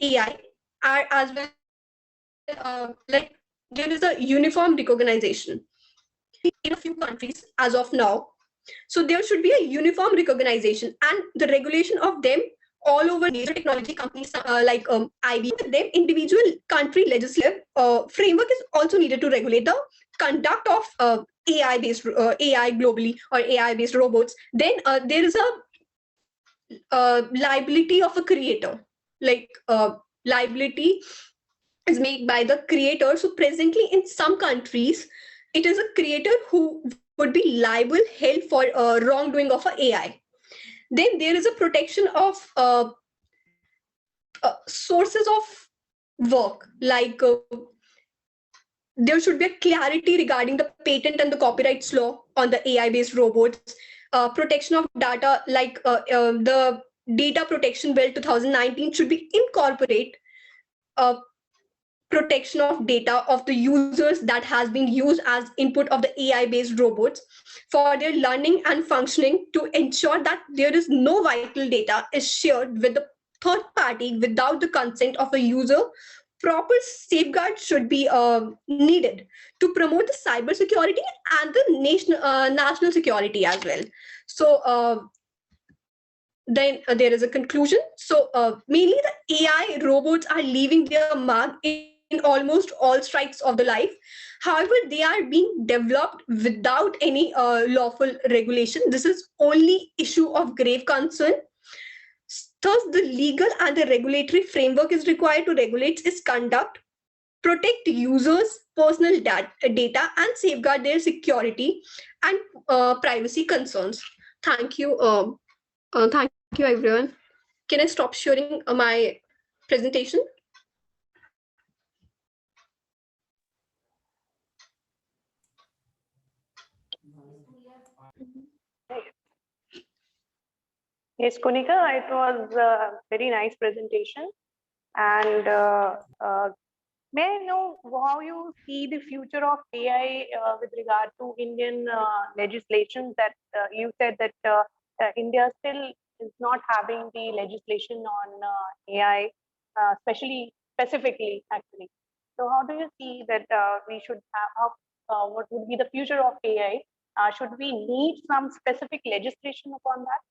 Speaker 9: AI as well. Like there is a uniform recognition in a few countries as of now. So there should be a uniform recognition and the regulation of them all over major technology companies like IBM. With them, individual country legislative framework is also needed to regulate the conduct of AI-based AI globally or AI-based robots. Then there is a liability of a creator, like liability is made by the creator. So presently in some countries, it is a creator who would be liable held for wrongdoing of an AI. Then there is a protection of sources of work, like there should be a clarity regarding the patent and the copyrights law on the AI-based robots. Protection of data, like the Data Protection Bill 2019 should be incorporate protection of data of the users that has been used as input of the AI-based robots for their learning and functioning, to ensure that there is no vital data is shared with the third party without the consent of a user. Proper safeguards should be needed to promote the cybersecurity and the national security as well. So then there is a conclusion. So mainly the AI robots are leaving their mark in almost all strikes of the life. However, they are being developed without any lawful regulation. This is only issue of grave concern. Thus, the legal and the regulatory framework is required to regulate its conduct, protect users' personal data, and safeguard their security and privacy concerns. Thank you. Thank you, everyone. Can I stop sharing my presentation?
Speaker 4: Yes, Kunika, it was a very nice presentation. And may I know how you see the future of AI with regard to Indian legislation? That you said that India still is not having the legislation on AI, specifically, actually. So, how do you see that we should have? What would be the future of AI? Should we need some specific legislation upon that?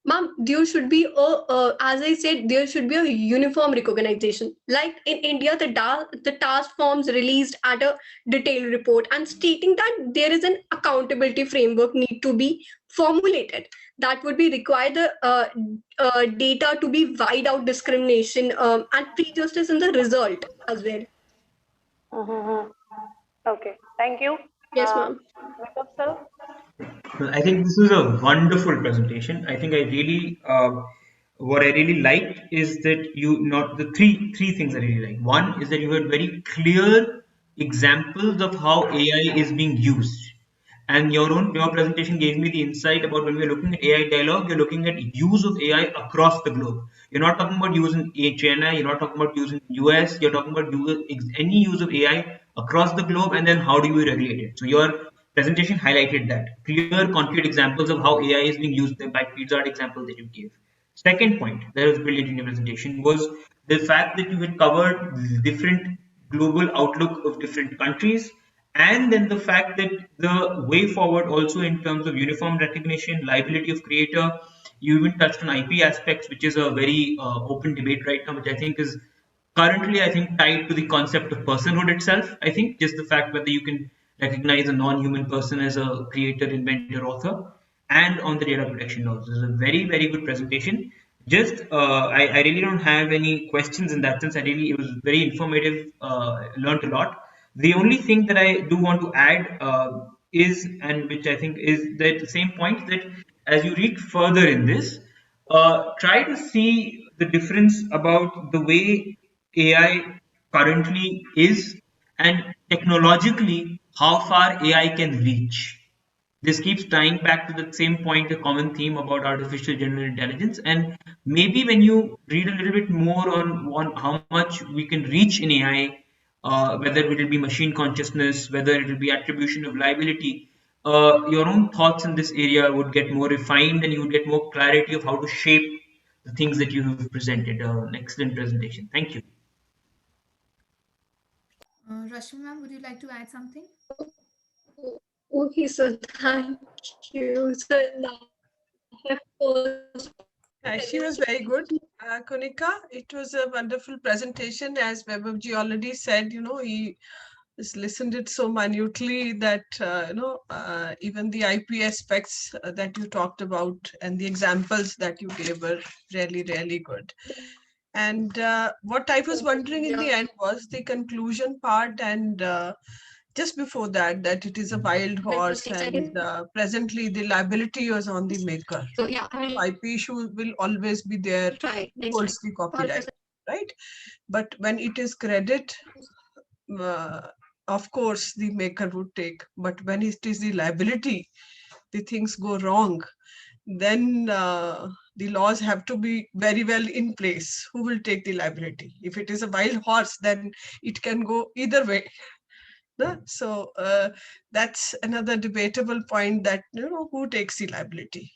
Speaker 9: Ma'am, there should be as I said, there should be a uniform recognition. Like in India, the task forms released at a detailed report and stating that there is an accountability framework need to be formulated. That would be require the data to be wide out discrimination and prejudice in the result as well.
Speaker 4: Mm-hmm. Okay, thank you.
Speaker 9: Yes, ma'am.
Speaker 4: Makeup, sir.
Speaker 3: Well, I think this is a wonderful presentation. I think I really, what I really liked is that you not the three things I really like. One is that you had very clear examples of how AI is being used, and your presentation gave me the insight about when we're looking at AI dialogue, you're looking at use of AI across the globe. You're not talking about using China, you're not talking about using US, you're talking about any use of AI across the globe, and then how do you regulate it. So your presentation highlighted that clear, concrete examples of how AI is being used, the by Pizza example that you gave. Second point that was brilliant in your presentation was the fact that you had covered different global outlook of different countries, and then the fact that the way forward also in terms of uniform recognition, liability of creator. You even touched on IP aspects, which is a very open debate right now, which I think is currently, I think, tied to the concept of personhood itself. I think just the fact whether you can recognize a non-human person as a creator, inventor, author, and on the data protection laws. This is a very, very good presentation. Just, I really don't have any questions in that sense. It was very informative, learned a lot. The only thing that I do want to add is, and which I think is that the same point that as you read further in this, try to see the difference about the way AI currently is and technologically how far AI can reach. This keeps tying back to the same point, the common theme about artificial general intelligence. And maybe when you read a little bit more on how much we can reach in AI, whether it will be machine consciousness, whether it will be attribution of liability, your own thoughts in this area would get more refined and you would get more clarity of how to shape the things that you have presented. An excellent presentation. Thank you.
Speaker 1: Rashmi ma'am, would you like to add something?
Speaker 9: Okay, so thank you. So I have first
Speaker 6: She was very good. Konika, it was a wonderful presentation. As Vaibhavji already said, he just listened it so minutely that, even the IP aspects that you talked about and the examples that you gave were really, really good. And what I was wondering in the end was the conclusion part, and just before that, that it is a wild horse, and presently the liability was on the maker.
Speaker 9: So yeah,
Speaker 6: IP issue will always be there,
Speaker 9: try
Speaker 6: who
Speaker 9: next
Speaker 6: holds
Speaker 9: time.
Speaker 6: the copyright, right? But when it is credit, of course, the maker would take. But when it is the liability, the things go wrong, then the laws have to be very well in place. Who will take the liability? If it is a wild horse, then it can go either way. No? So that's another debatable point, that who takes the liability.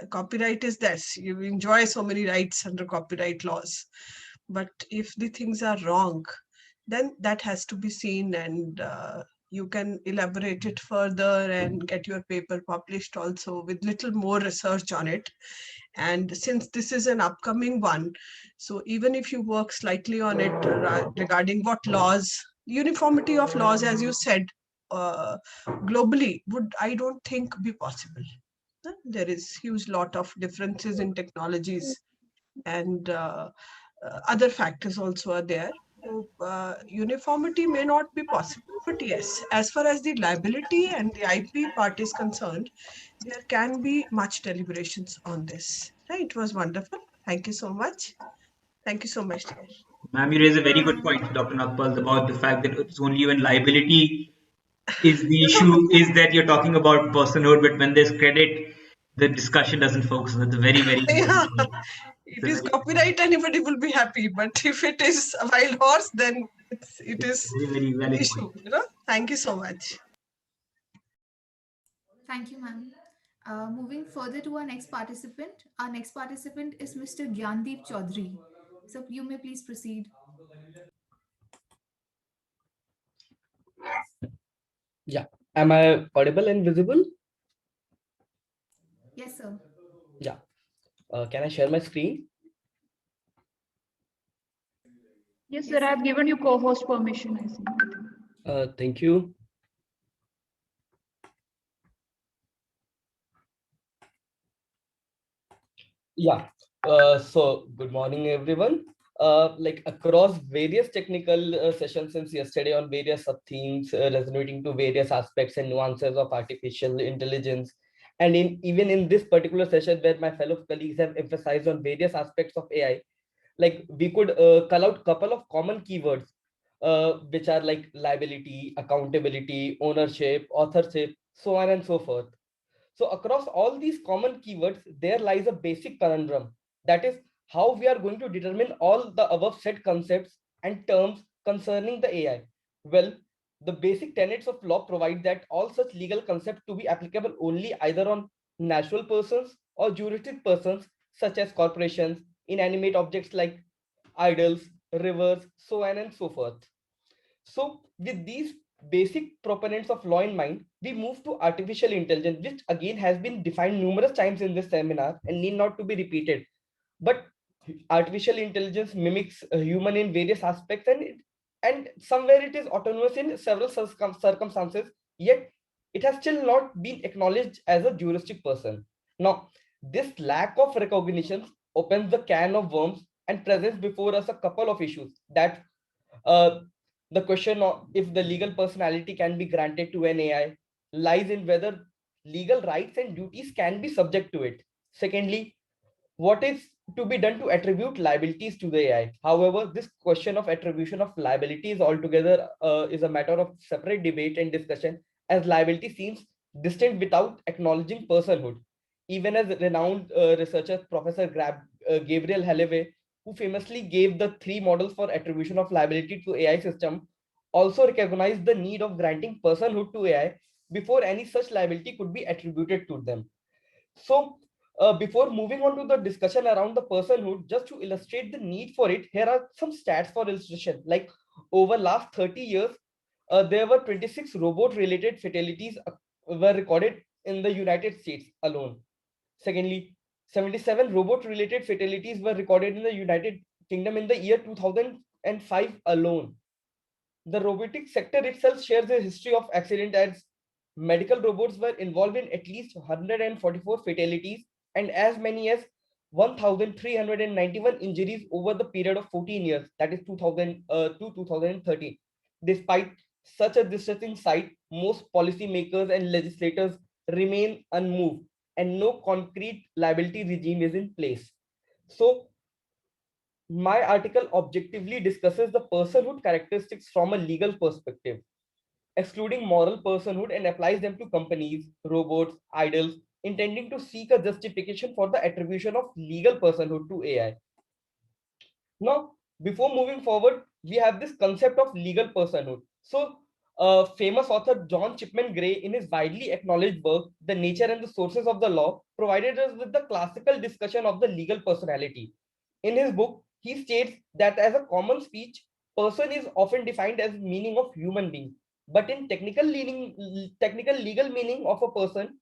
Speaker 6: Copyright is this. You enjoy so many rights under copyright laws. But if the things are wrong, then that has to be seen, and you can elaborate it further and get your paper published also with little more research on it. And since this is an upcoming one, so even if you work slightly on it regarding what laws, uniformity of laws, as you said, globally would, I don't think, be possible. There is huge lot of differences in technologies, and other factors also are there. So, uniformity may not be possible, but yes, as far as the liability and the IP part is concerned, there can be much deliberations on this. Right? It was wonderful. Thank you so much. Thank you so much, dear.
Speaker 3: Ma'am, you raise a very good point, Dr. Nagpal, about the fact that it's only when liability is the
Speaker 6: You know,
Speaker 3: issue is that you're talking about personhood, but when there's credit, the discussion doesn't focus. That's a very, very
Speaker 6: yeah,
Speaker 3: important point. It's
Speaker 6: it
Speaker 3: a
Speaker 6: is
Speaker 3: very,
Speaker 6: copyright, anybody will be happy. But if it is a wild horse, then it
Speaker 3: it's
Speaker 6: is
Speaker 3: a very, very
Speaker 6: an
Speaker 3: valid point.
Speaker 6: issue. Thank you so much.
Speaker 1: Thank you, ma'am. Moving further to our next participant. Our next participant is Mr. Gyandeep Chaudhary. So you may please proceed.
Speaker 10: Yeah. Am I audible and visible?
Speaker 1: Yes, sir.
Speaker 10: Yeah. Can I share my screen?
Speaker 5: Yes,
Speaker 1: Yes,
Speaker 5: sir.
Speaker 1: sir.
Speaker 5: I've given you co-host permission, I think.
Speaker 10: Thank you. Yeah. So good morning, everyone. Like across various technical sessions since yesterday on various sub themes resonating to various aspects and nuances of artificial intelligence, and even in this particular session where my fellow colleagues have emphasized on various aspects of AI, like we could call out couple of common keywords, which are like liability, accountability, ownership, authorship, so on and so forth. So across all these common keywords, there lies a basic conundrum. That is how we are going to determine all the above said concepts and terms concerning the AI. Well, the basic tenets of law provide that all such legal concepts to be applicable only either on natural persons or juristic persons such as corporations, inanimate objects like idols, rivers, so on and so forth. So with these basic proponents of law in mind, we move to artificial intelligence, which again has been defined numerous times in this seminar and need not to be repeated. But artificial intelligence mimics a human in various aspects, and somewhere it is autonomous in several circumstances, yet it has still not been acknowledged as a juristic person. Now, this lack of recognition opens the can of worms and presents before us a couple of issues that uh, the question of if the legal personality can be granted to an AI lies in whether legal rights and duties can be subject to it. Secondly, what is to be done to attribute liabilities to the AI? However, this question of attribution of liabilities altogether is a matter of separate debate and discussion, as liability seems distinct without acknowledging personhood. Even as renowned researcher Professor Gabriel Halleway, who famously gave the three models for attribution of liability to AI system, also recognized the need of granting personhood to AI before any such liability could be attributed to them. So, before moving on to the discussion around the personhood, just to illustrate the need for it, here are some stats for illustration. Like over last 30 years, there were 26 robot-related fatalities were recorded in the United States alone. Secondly, 77 robot-related fatalities were recorded in the United Kingdom in the year 2005 alone. The robotics sector itself shares a history of accident, as medical robots were involved in at least 144 fatalities and as many as 1,391 injuries over the period of 14 years, that is 2000 to 2013. Despite such a distressing sight, most policymakers and legislators remain unmoved and no concrete liability regime is in place. So my article objectively discusses the personhood characteristics from a legal perspective, excluding moral personhood, and applies them to companies, robots, idols, intending to seek a justification for the attribution of legal personhood to AI. Now, before moving forward, we have this concept of legal personhood. So, famous author John Chipman Gray, in his widely acknowledged work, The Nature and the Sources of the Law, provided us with the classical discussion of the legal personality. In his book, he states that as a common speech, person is often defined as meaning of human being. But in technical legal meaning of a person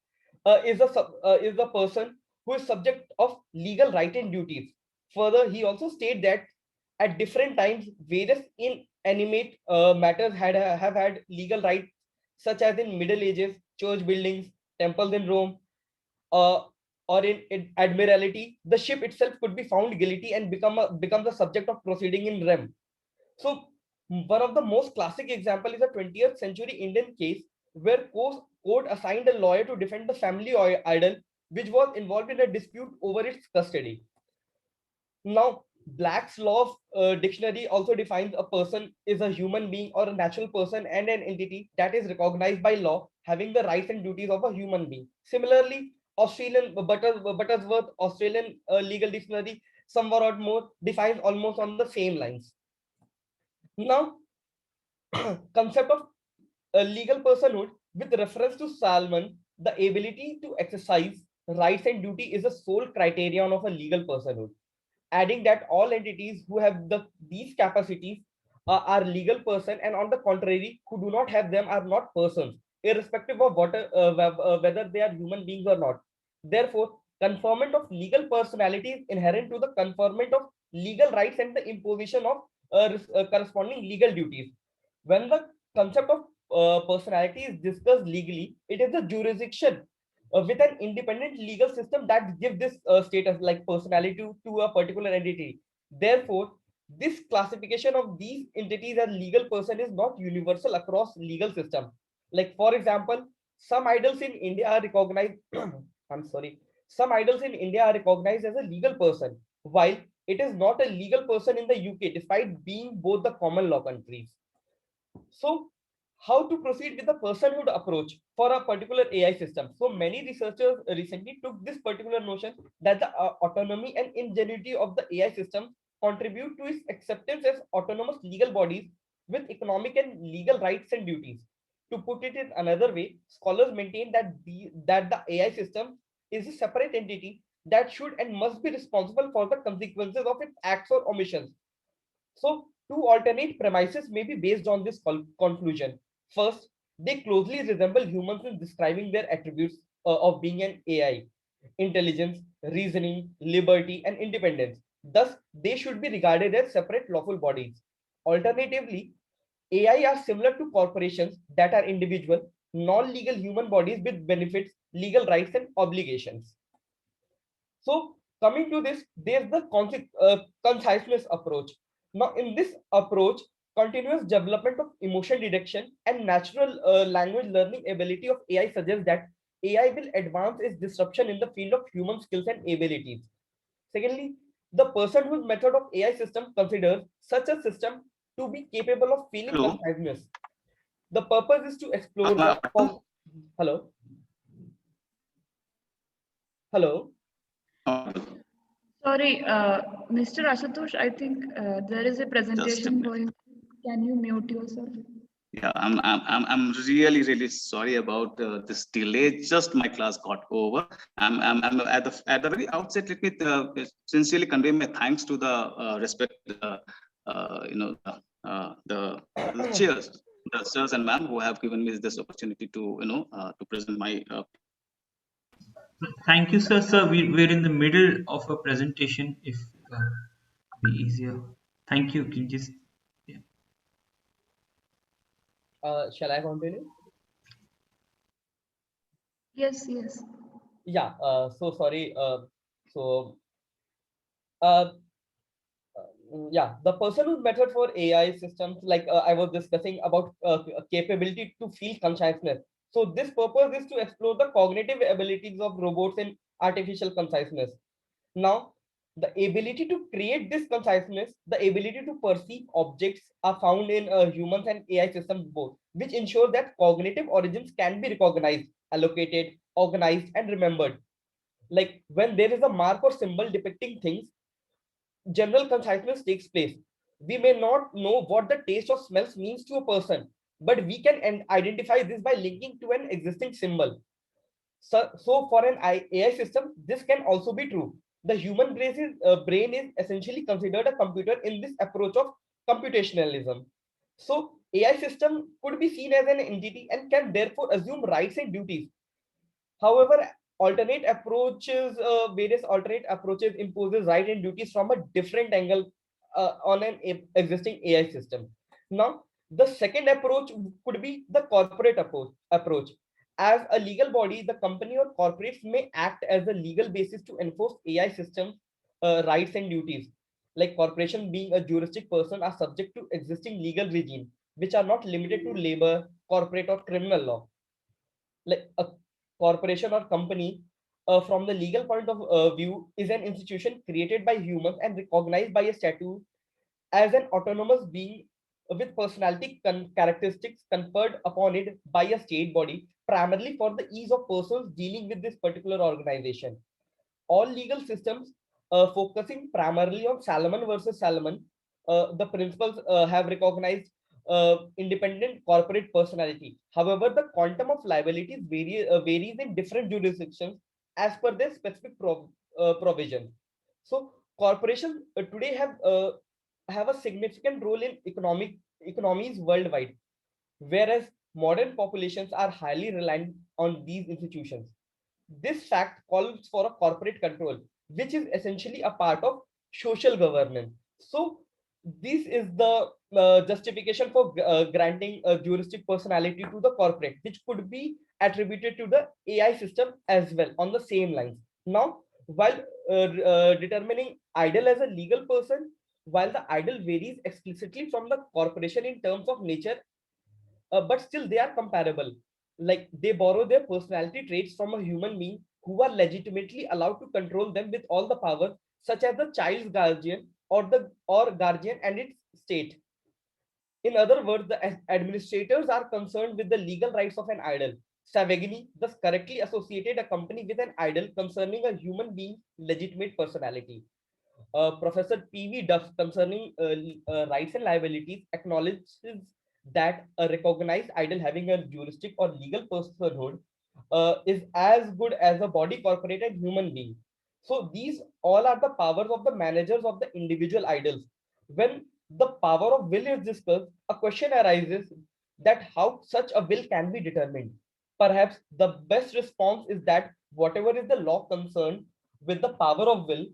Speaker 10: is a person who is subject of legal right and duties. Further, he also states that at different times, various inanimate matters have had legal rights, such as in Middle Ages, church buildings, temples in Rome, uh, or in Admiralty, the ship itself could be found guilty and become the subject of proceeding in rem. So One of the most classic example is a 20th century Indian case where court assigned a lawyer to defend the family idol, which was involved in a dispute over its custody. Now, Black's law of dictionary also defines a person is a human being or a natural person and an entity that is recognized by law, having the rights and duties of a human being. Similarly, Australian Buttersworth Australian legal dictionary, somewhat more, defines almost on the same lines. Now, concept of legal personhood with reference to Salmon, the ability to exercise rights and duty is a sole criterion of a legal personhood, adding that all entities who have these capacities are legal person, and on the contrary, who do not have them are not persons, irrespective of whether they are human beings or not. Therefore, conferment of legal personality is inherent to the conferment of legal rights and the imposition of corresponding legal duties. When the concept of personality is discussed legally, it is the jurisdiction with an independent legal system that gives this status like personality to a particular entity. Therefore, this classification of these entities as legal person is not universal across legal system. Like for example, some idols in India are recognized. I'm sorry. Some idols in India are recognized as a legal person, while it is not a legal person in the UK, despite being both the common law countries. So, how to proceed with the personhood approach for a particular AI system? So, many researchers recently took this particular notion that the autonomy and ingenuity of the AI system contribute to its acceptance as autonomous legal bodies with economic and legal rights and duties. To put it in another way, scholars maintain that the AI system is a separate entity that should and must be responsible for the consequences of its acts or omissions. So, two alternate premises may be based on this conclusion. First, they closely resemble humans in describing their attributes of being an AI: intelligence, reasoning, liberty, and independence. Thus, they should be regarded as separate lawful bodies. Alternatively, AI are similar to corporations that are individual, non-legal human bodies with benefits, legal rights, and obligations. So coming to this, there's the conciseness approach. Now, in this approach, continuous development of emotion detection and natural language learning ability of AI suggests that AI will advance its disruption in the field of human skills and abilities. Secondly, the personhood method of AI system considers such a system to be capable of feeling
Speaker 7: Hello.
Speaker 10: consciousness. The purpose is to explore
Speaker 7: Am I
Speaker 10: the
Speaker 7: audible?
Speaker 10: hello. Hello.
Speaker 7: Audible.
Speaker 5: Sorry, Mr. Ashitosh, I think there is a
Speaker 7: Just a
Speaker 5: presentation
Speaker 7: minute.
Speaker 5: going. Can you mute yourself?
Speaker 7: Yeah, I'm really sorry about this delay. Just my class got over. I'm at the very outset. Let me sincerely convey my thanks to the respected the chairs, the sirs and ma'am who have given me this opportunity to to present my.
Speaker 3: Thank you, sir. Sir, we're in the middle of a presentation. If be easier. Thank you. Can you just
Speaker 10: Shall I continue?
Speaker 5: Yes, yes.
Speaker 10: Yeah. So sorry. So uh, yeah, the personhood method for AI systems, like I was discussing about capability to feel consciousness. So this purpose is to explore the cognitive abilities of robots in artificial consciousness. Now, the ability to create this consciousness, the ability to perceive objects are found in humans and AI systems both, which ensure that cognitive origins can be recognized, allocated, organized, and remembered. Like when there is a mark or symbol depicting things, general consciousness takes place. We may not know what the taste or smells means to a person, but we can identify this by linking to an existing symbol. So for an AI system, this can also be true. The human brain is essentially considered a computer in this approach of computationalism. So AI system could be seen as an entity and can therefore assume rights and duties. However, various alternate approaches imposes right and duties from a different angle on an existing AI system. Now, the second approach could be the corporate approach. As a legal body, the company or corporates may act as a legal basis to enforce AI systems rights and duties. Like corporation being a juristic person are subject to existing legal regime, which are not limited to labor, corporate or criminal law. Like a corporation or company, from the legal point of view, is an institution created by humans and recognized by a statute as an autonomous being with personality characteristics conferred upon it by a state body, primarily for the ease of persons dealing with this particular organization. All legal systems focusing primarily on Salomon versus Salomon, the principles have recognized independent corporate personality. However, the quantum of liabilities varies in different jurisdictions as per their specific provision. So, corporations today have a significant role in economies worldwide, whereas modern populations are highly reliant on these institutions. This fact calls for a corporate control, which is essentially a part of social governance. So, this is the justification for granting a juristic personality to the corporate, which could be attributed to the AI system as well on the same lines. Now, while determining idle as a legal person, while the idle varies explicitly from the corporation in terms of nature, but still they are comparable. Like they borrow their personality traits from a human being who are legitimately allowed to control them with all the powers, such as the child's guardian or guardian and its state. In other words, the administrators are concerned with the legal rights of an idol. Savagini thus correctly associated a company with an idol concerning a human being's legitimate personality. Professor P.V. Duff, concerning rights and liabilities, acknowledges that a recognized idol having a juristic or legal personhood is as good as a body corporated human being. So these all are the powers of the managers of the individual idols. When the power of will is discussed, a question arises that how such a will can be determined. Perhaps the best response is that whatever is the law concerned with the power of will,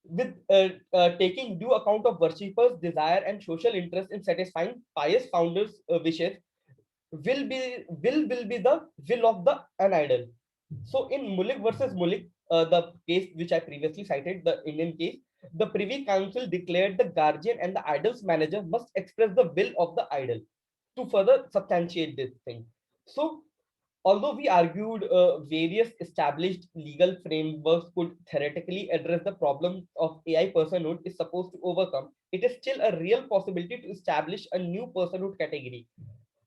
Speaker 10: with taking due account of worshippers' desire and social interest in satisfying pious founders' wishes, will be the will of the an idol. So in Mulik versus Mulik, the case which I previously cited, the Indian case, the Privy Council declared the guardian and the idol's manager must express the will of the idol to further substantiate this thing. So although we argued various established legal frameworks could theoretically address the problem of AI personhood is supposed to overcome, it is still a real possibility to establish a new personhood category.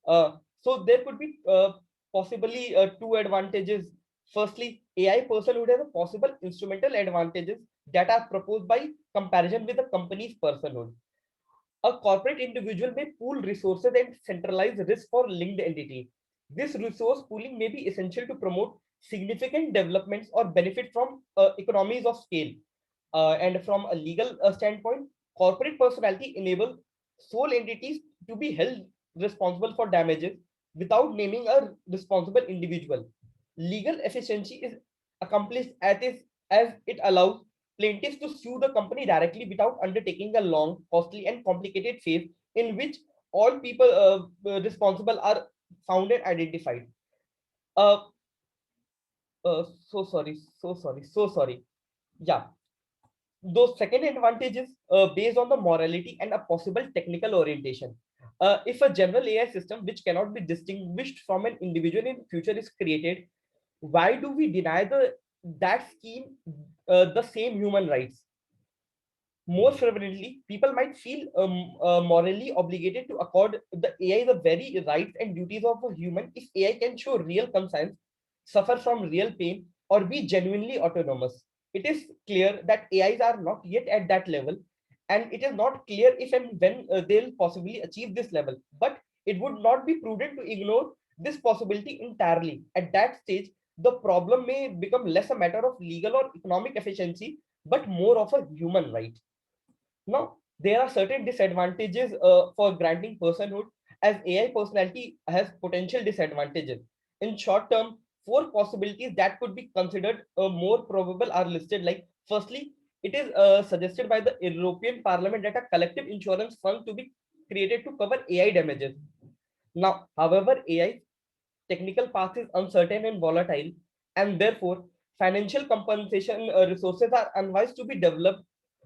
Speaker 10: So there could be possibly two advantages. Firstly, AI personhood has a possible instrumental advantages that are proposed by comparison with the company's personhood. A corporate individual may pool resources and centralize risk for linked entity. This resource pooling may be essential to promote significant developments or benefit from economies of scale. And from a legal standpoint, corporate personality enables sole entities to be held responsible for damages without naming a responsible individual. Legal efficiency is accomplished as it allows plaintiffs to sue the company directly without undertaking a long, costly, and complicated phase in which all people responsible are found and identified. Uh, so sorry. Yeah, those second advantages based on the morality and a possible technical orientation. If a general AI system which cannot be distinguished from an individual in future is created, why do we deny that scheme the same human rights? More frequently, people might feel morally obligated to accord the AI the very rights and duties of a human if AI can show real conscience, suffer from real pain, or be genuinely autonomous. It is clear that AIs are not yet at that level, and it is not clear if and when they'll possibly achieve this level. But it would not be prudent to ignore this possibility entirely. At that stage, the problem may become less a matter of legal or economic efficiency, but more of a human right. Now, there are certain disadvantages for granting personhood, as AI personality has potential disadvantages. In short term, four possibilities that could be considered more probable are listed. Like, firstly, it is suggested by the European Parliament that a collective insurance fund to be created to cover AI damages. Now, however, AI technical path is uncertain and volatile, and therefore financial compensation resources are unwise to be developed.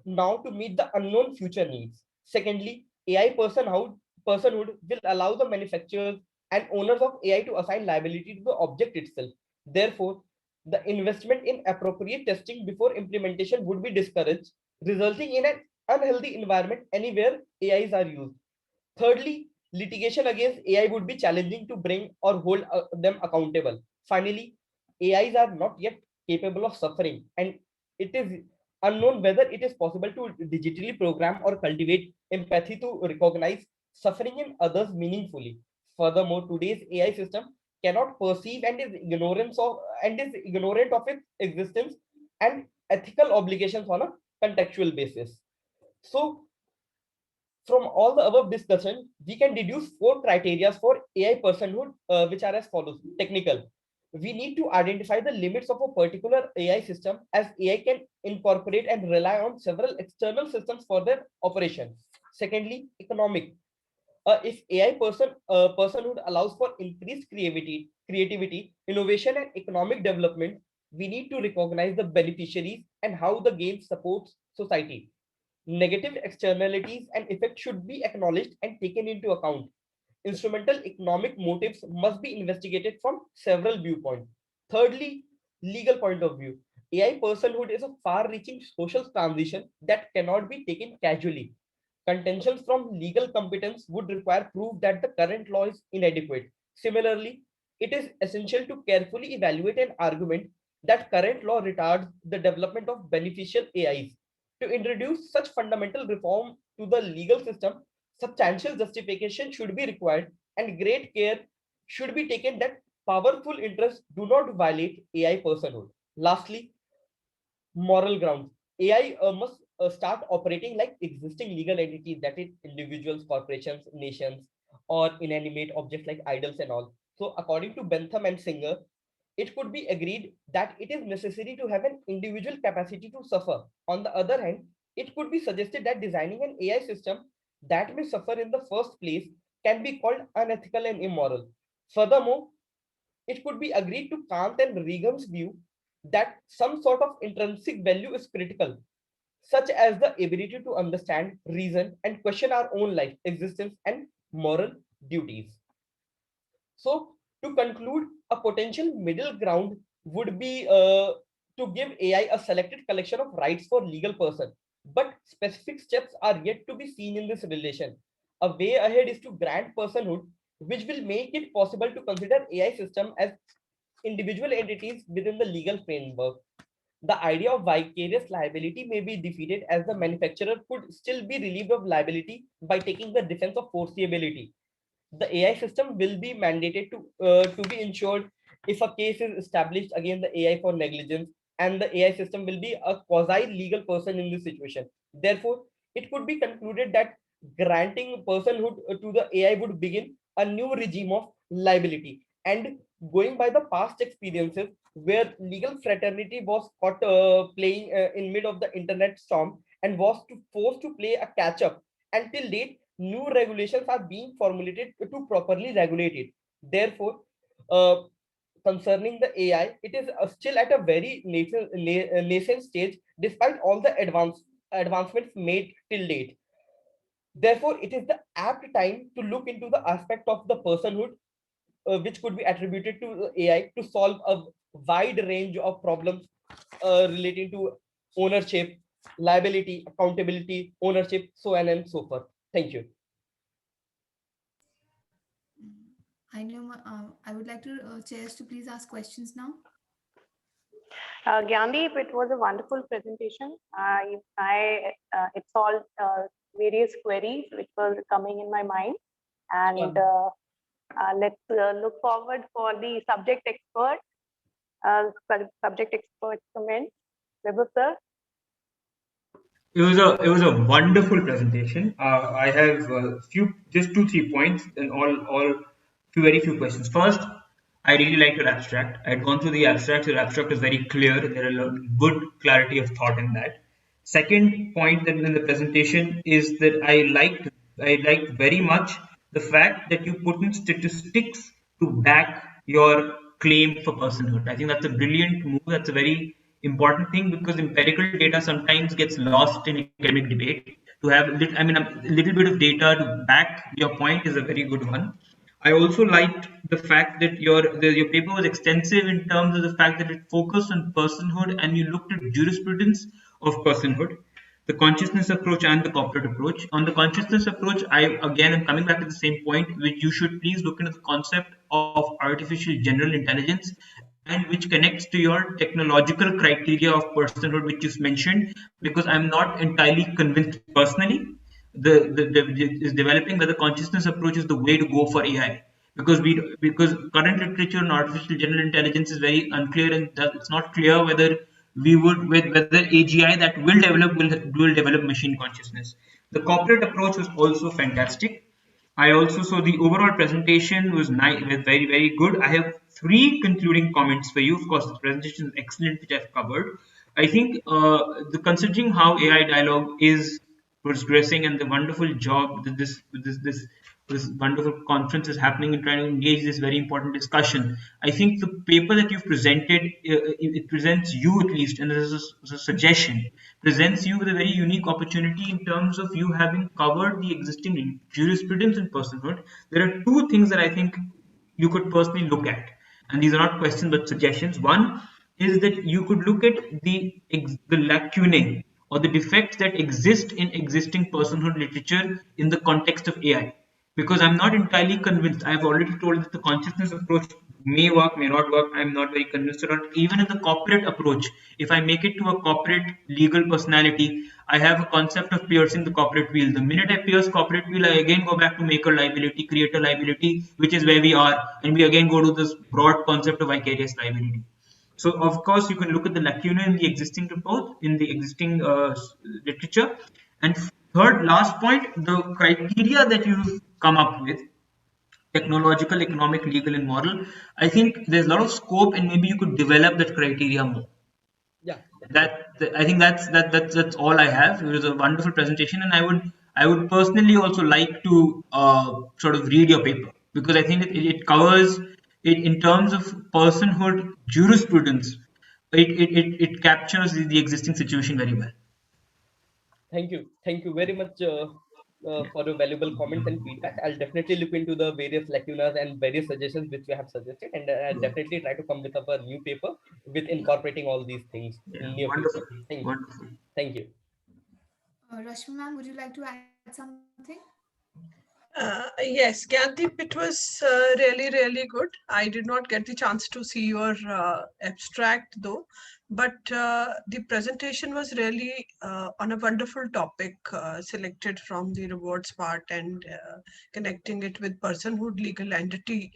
Speaker 10: now to meet the unknown future needs. Secondly, AI personhood will allow the manufacturers and owners of AI to assign liability to the object itself. Therefore, the investment in appropriate testing before implementation would be discouraged, resulting in an unhealthy environment anywhere AIs are used. Thirdly, litigation against AI would be challenging to bring or hold them accountable. Finally, AIs are not yet capable of suffering, and it is unknown whether it is possible to digitally program or cultivate empathy to recognize suffering in others meaningfully. Furthermore, today's AI system cannot perceive and is ignorant of its existence and ethical obligations on a contextual basis. So, from all the above discussion, we can deduce four criteria for AI personhood, which are as follows. Technical. We need to identify the limits of a particular AI system, as AI can incorporate and rely on several external systems for their operation. Secondly, economic. If personhood allows for increased creativity, innovation, and economic development, we need to recognize the beneficiaries and how the gain supports society. Negative externalities and effects should be acknowledged and taken into account. Instrumental economic motives must be investigated from several viewpoints. Thirdly, legal point of view. AI personhood is a far-reaching social transition that cannot be taken casually. Contentions from legal competence would require proof that the current law is inadequate. Similarly, it is essential to carefully evaluate an argument that current law retards the development of beneficial AIs. To introduce such fundamental reform to the legal system, substantial justification should be required, and great care should be taken that powerful interests do not violate AI personhood. Lastly, moral grounds. AI must start operating like existing legal entities, that is, individuals, corporations, nations, or inanimate objects like idols and all. So, according to Bentham and Singer, it could be agreed that it is necessary to have an individual capacity to suffer. On the other hand, it could be suggested that designing an AI system that may suffer in the first place can be called unethical and immoral. Furthermore, it could be agreed to Kant and Regan's view that some sort of intrinsic value is critical, such as the ability to understand, reason, and question our own life, existence, and moral duties. So, to conclude, a potential middle ground would be to give AI a selected collection of rights for legal person, but specific steps are yet to be seen in this relation. A way ahead is to grant personhood, which will make it possible to consider AI system as individual entities within the legal framework. The idea of vicarious liability may be defeated, as the manufacturer could still be relieved of liability by taking the defense of foreseeability. The AI system will be mandated to be insured if a case is established against the AI for negligence, and the AI system will be a quasi-legal person in this situation. Therefore, it could be concluded that granting personhood to the AI would begin a new regime of liability. And going by the past experiences, where legal fraternity was caught playing in mid of the internet storm and was forced to play a catch up, until date new regulations are being formulated to properly regulate it. Therefore, uh, concerning the AI, it is still at a very nascent stage, despite all the advancements made till date. Therefore, it is the apt time to look into the aspect of the personhood, which could be attributed to AI to solve a wide range of problems relating to ownership, liability, accountability, ownership, so on and so forth. Thank you.
Speaker 1: I would like to chairs to please ask questions now.
Speaker 4: Gyandeep, it was a wonderful presentation. It solved various queries which were coming in my mind, and let's look forward for the subject expert comment. Vibhu sir.
Speaker 3: It was a wonderful presentation. I have just 2-3 points and all very few questions. First, I really liked your abstract. I had gone through the abstract. Your abstract is very clear. There are a lot good clarity of thought in that. Second point that in the presentation is that I liked very much the fact that you put in statistics to back your claim for personhood. I think that's a brilliant move. That's a very important thing, because empirical data sometimes gets lost in academic debate. To have, a little bit of data to back your point is a very good one. I also liked the fact that your paper was extensive in terms of the fact that it focused on personhood and you looked at jurisprudence of personhood, the consciousness approach and the corporate approach. On the consciousness approach, I again am coming back to the same point, which you should please look into the concept of artificial general intelligence, and which connects to your technological criteria of personhood, which you mentioned, because I'm not entirely convinced personally is developing that the consciousness approach is the way to go for AI, because current literature on artificial general intelligence is very unclear, and that it's not clear whether whether AGI that will develop machine consciousness. The corporate approach was also fantastic. I also saw the overall presentation was nice, very good. I have three concluding comments for you. Of course, the presentation is excellent, which I've covered. I think considering how AI dialogue is progressing and the wonderful job that this wonderful conference is happening in trying to engage this very important discussion, I think the paper that you've presented, it presents you, at least, and this is a suggestion, presents you with a very unique opportunity in terms of you having covered the existing jurisprudence in personhood. There are two things that I think you could personally look at, and these are not questions but suggestions. One is that you could look at the lacunae or the defects that exist in existing personhood literature in the context of AI, because I'm not entirely convinced. I've already told that the consciousness approach may work, may not work. I'm not very convinced about it. Even in the corporate approach, if I make it to a corporate legal personality, I have a concept of piercing the corporate wheel. The minute I pierce corporate wheel, I again go back to maker liability, creator liability, which is where we are, and we again go to this broad concept of vicarious liability. So, of course, you can look at the lacuna in the existing report, in the existing literature. And third, last point, the criteria that you've come up with, technological, economic, legal, and moral, I think there's a lot of scope, and maybe you could develop that criteria more.
Speaker 10: Yeah.
Speaker 3: I think that's all I have. It was a wonderful presentation, and I would personally also like to sort of read your paper, because I think it covers it in terms of personhood jurisprudence. It captures the existing situation very well.
Speaker 10: Thank you very much for your valuable comments and feedback. I'll definitely look into the various lacunas and various suggestions which you have suggested, and I'll definitely try to come with up a new paper with incorporating all these things
Speaker 3: Yeah,
Speaker 10: in near
Speaker 3: wonderful,
Speaker 10: future. Thank you.
Speaker 3: wonderful.
Speaker 10: Thank you.
Speaker 1: Rashmi ma'am, would you like to add something?
Speaker 6: Yes, Gyandeep, it was really good. I did not get the chance to see your abstract though, but the presentation was really on a wonderful topic selected from the rewards part and connecting it with personhood, legal entity.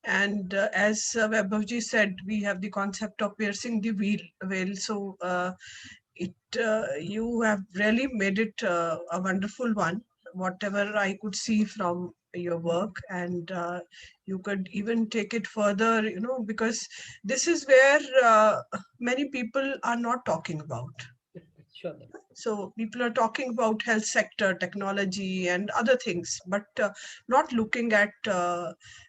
Speaker 6: And as Vaibhavji said, we have the concept of piercing the veil. So you have really made it a wonderful one, whatever I could see from your work, and you could even take it further, because this is where many people are not talking about.
Speaker 10: Sure.
Speaker 6: So people are talking about health sector, technology, and other things, but not looking at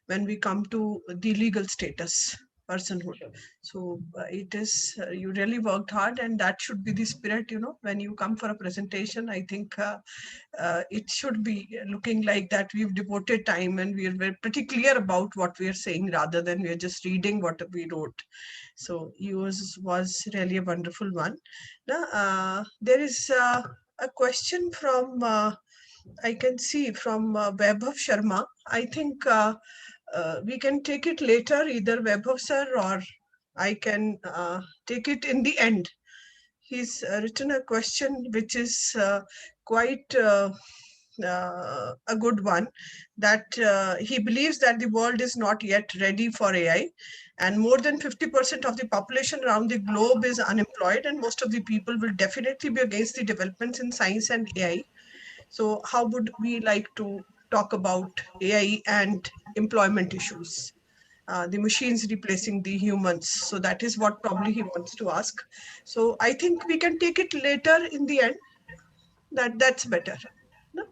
Speaker 6: when we come to the legal status, personhood.
Speaker 10: Sure.
Speaker 6: So it is, you really worked hard, and that should be the spirit, when you come for a presentation. I think it should be looking like that we've devoted time and we're pretty clear about what we are saying, rather than we're just reading what we wrote. So yours was really a wonderful one. Now, there is a question from, I can see from Vaibhav Sharma. I think we can take it later, either Vaibhav sir or I can take it in the end. He's written a question which is quite a good one, that he believes that the world is not yet ready for AI, and more than 50% of the population around the globe is unemployed, and most of the people will definitely be against the developments in science and AI. So how would we like to talk about AI and employment issues? The machines replacing the humans. So that is what probably he wants to ask. So I think we can take it later in the end. That's better. No?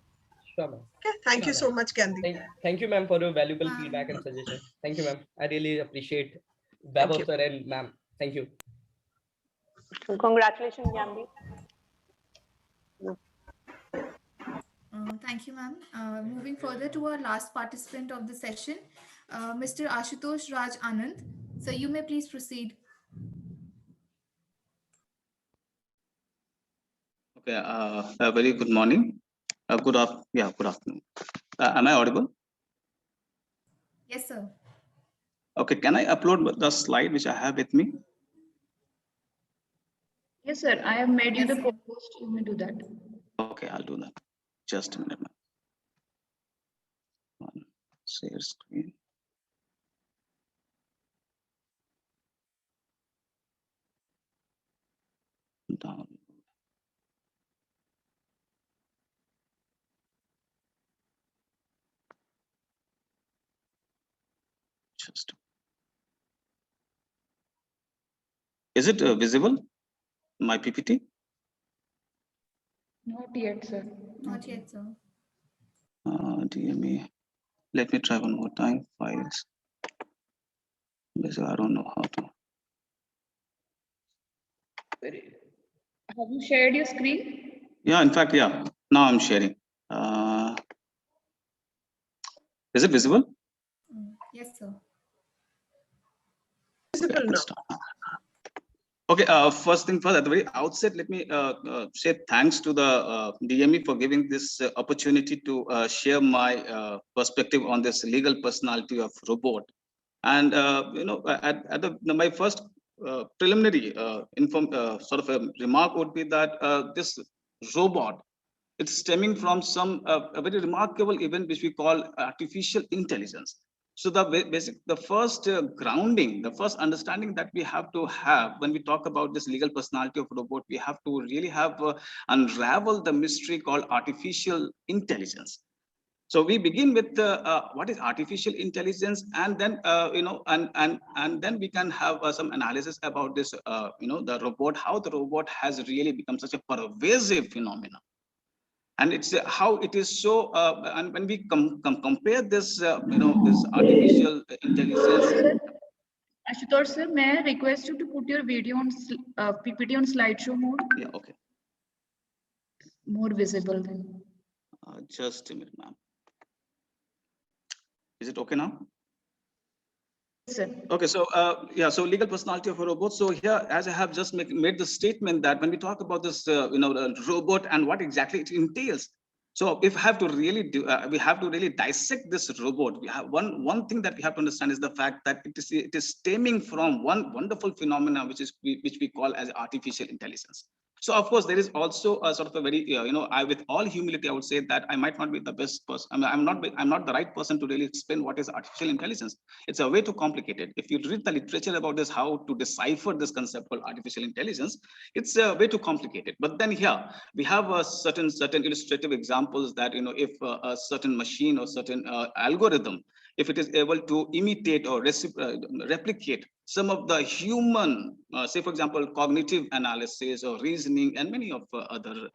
Speaker 10: Sure, ma'am.
Speaker 6: Okay. Thank
Speaker 10: Sure,
Speaker 6: you so
Speaker 10: ma'am.
Speaker 6: much, Gandhi.
Speaker 10: Thank you, ma'am, for your valuable feedback and suggestions. Thank you, ma'am. I really appreciate Vaibhav sir and ma'am. Thank you.
Speaker 4: Congratulations, Gyandeep.
Speaker 1: Thank you, ma'am. Moving further to our last participant of the session, Mr. Ashitosh Raj Anand. So you may please proceed.
Speaker 7: Okay, a very good morning. Good afternoon. Am I audible?
Speaker 1: Yes, sir.
Speaker 7: Okay, can I upload the slide which I have with me?
Speaker 5: Yes, sir. I have made you
Speaker 1: Yes,
Speaker 5: the
Speaker 1: sir.
Speaker 5: co-host. You may do that.
Speaker 7: Okay, I'll do that. Just a minute, ma'am. Share screen. Down. Just. Is it visible? My PPT?
Speaker 5: Not yet, sir.
Speaker 1: Not yet, sir.
Speaker 7: DME. Let me try one more time. Files. Basically, I don't know how to.
Speaker 5: Have you shared your screen?
Speaker 7: Yeah, in fact, yeah. Now I'm sharing. Is it visible?
Speaker 1: Yes, sir.
Speaker 6: Visible now.
Speaker 7: Okay, first thing first, at the very outset, let me say thanks to the DME for giving this opportunity to share my perspective on this legal personality of robot. And my first preliminary sort of a remark would be that this robot, it's stemming from some a very remarkable event which we call artificial intelligence. So the first grounding, the first understanding that we have to have when we talk about this legal personality of robot, we have to really have unravel the mystery called artificial intelligence. So we begin with what is artificial intelligence, and then and then we can have some analysis about this the robot, how the robot has really become such a pervasive phenomenon. And it's how it is so and when we compare this this artificial intelligence.
Speaker 5: Ashutosh, sir, may I request you to put your video on PPT on slideshow mode?
Speaker 7: Yeah, okay.
Speaker 5: More visible then.
Speaker 7: Just a minute, ma'am. Is it okay now?
Speaker 5: Yes, sir.
Speaker 7: Okay, so yeah, so legal personality of a robot. So here, as I have just made the statement that when we talk about this, robot and what exactly it entails. So if I have to really do, we have to really dissect this robot. We have one thing that we have to understand is the fact that it is stemming from one wonderful phenomena which we call as artificial intelligence. So of course there is also a sort of a very I, with all humility, I would say that I might not be the best person. I mean, I'm not the right person to really explain what is artificial intelligence. It's a way too complicated. If you read the literature about this, how to decipher this concept called artificial intelligence, it's way too complicated. But then here we have a certain illustrative examples that if a certain machine or certain algorithm, if it is able to imitate or replicate some of the human, say for example, cognitive analysis or reasoning and many of other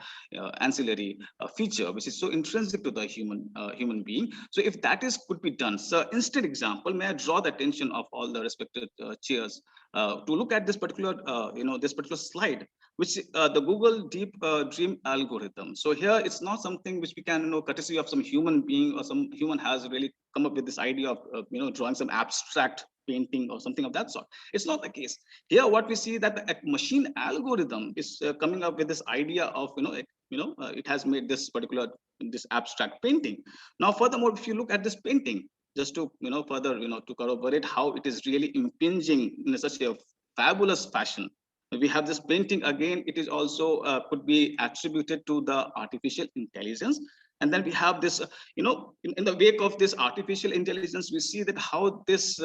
Speaker 7: ancillary feature, which is so intrinsic to the human being. So if that could be done, so instead example, may I draw the attention of all the respected chairs to look at this particular this particular slide, which the Google Deep Dream algorithm. So here it's not something which we can courtesy of some human being or some human has really come up with this idea of drawing some abstract painting or something of that sort. It's not the case. Here what we see that the machine algorithm is coming up with this idea of it has made this particular abstract painting. Now furthermore, if you look at this painting, just to further to corroborate how it is really impinging in such a fabulous fashion, we have this painting again. It is also could be attributed to the artificial intelligence. And then we have this in the wake of this artificial intelligence, we see that how this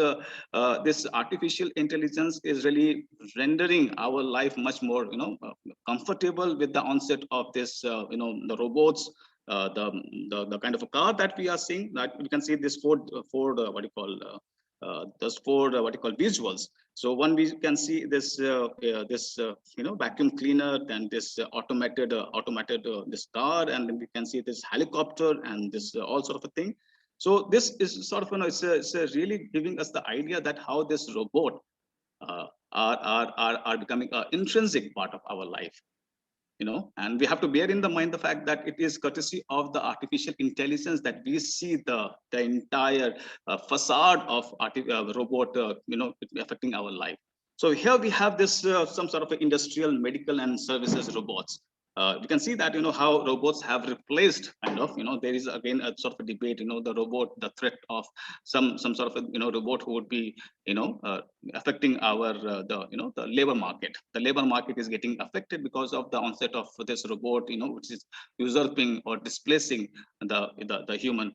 Speaker 7: this artificial intelligence is really rendering our life much more comfortable with the onset of this the robots, the kind of a car that we are seeing, that we can see this Ford what do you call those four what you call visuals. So one, we can see this vacuum cleaner, then this automated this car, and then we can see this helicopter and this all sort of a thing. So this is sort of it's really giving us the idea that how this robot are becoming an intrinsic part of our life. And we have to bear in the mind the fact that it is courtesy of the artificial intelligence that we see the entire facade of robot, affecting our life. So here we have this some sort of industrial, medical, and services robots. We can see that how robots have replaced there is again a sort of a debate, the robot, the threat of some sort of a robot who would be affecting our the labor market. The labor market is getting affected because of the onset of this robot, which is usurping or displacing the human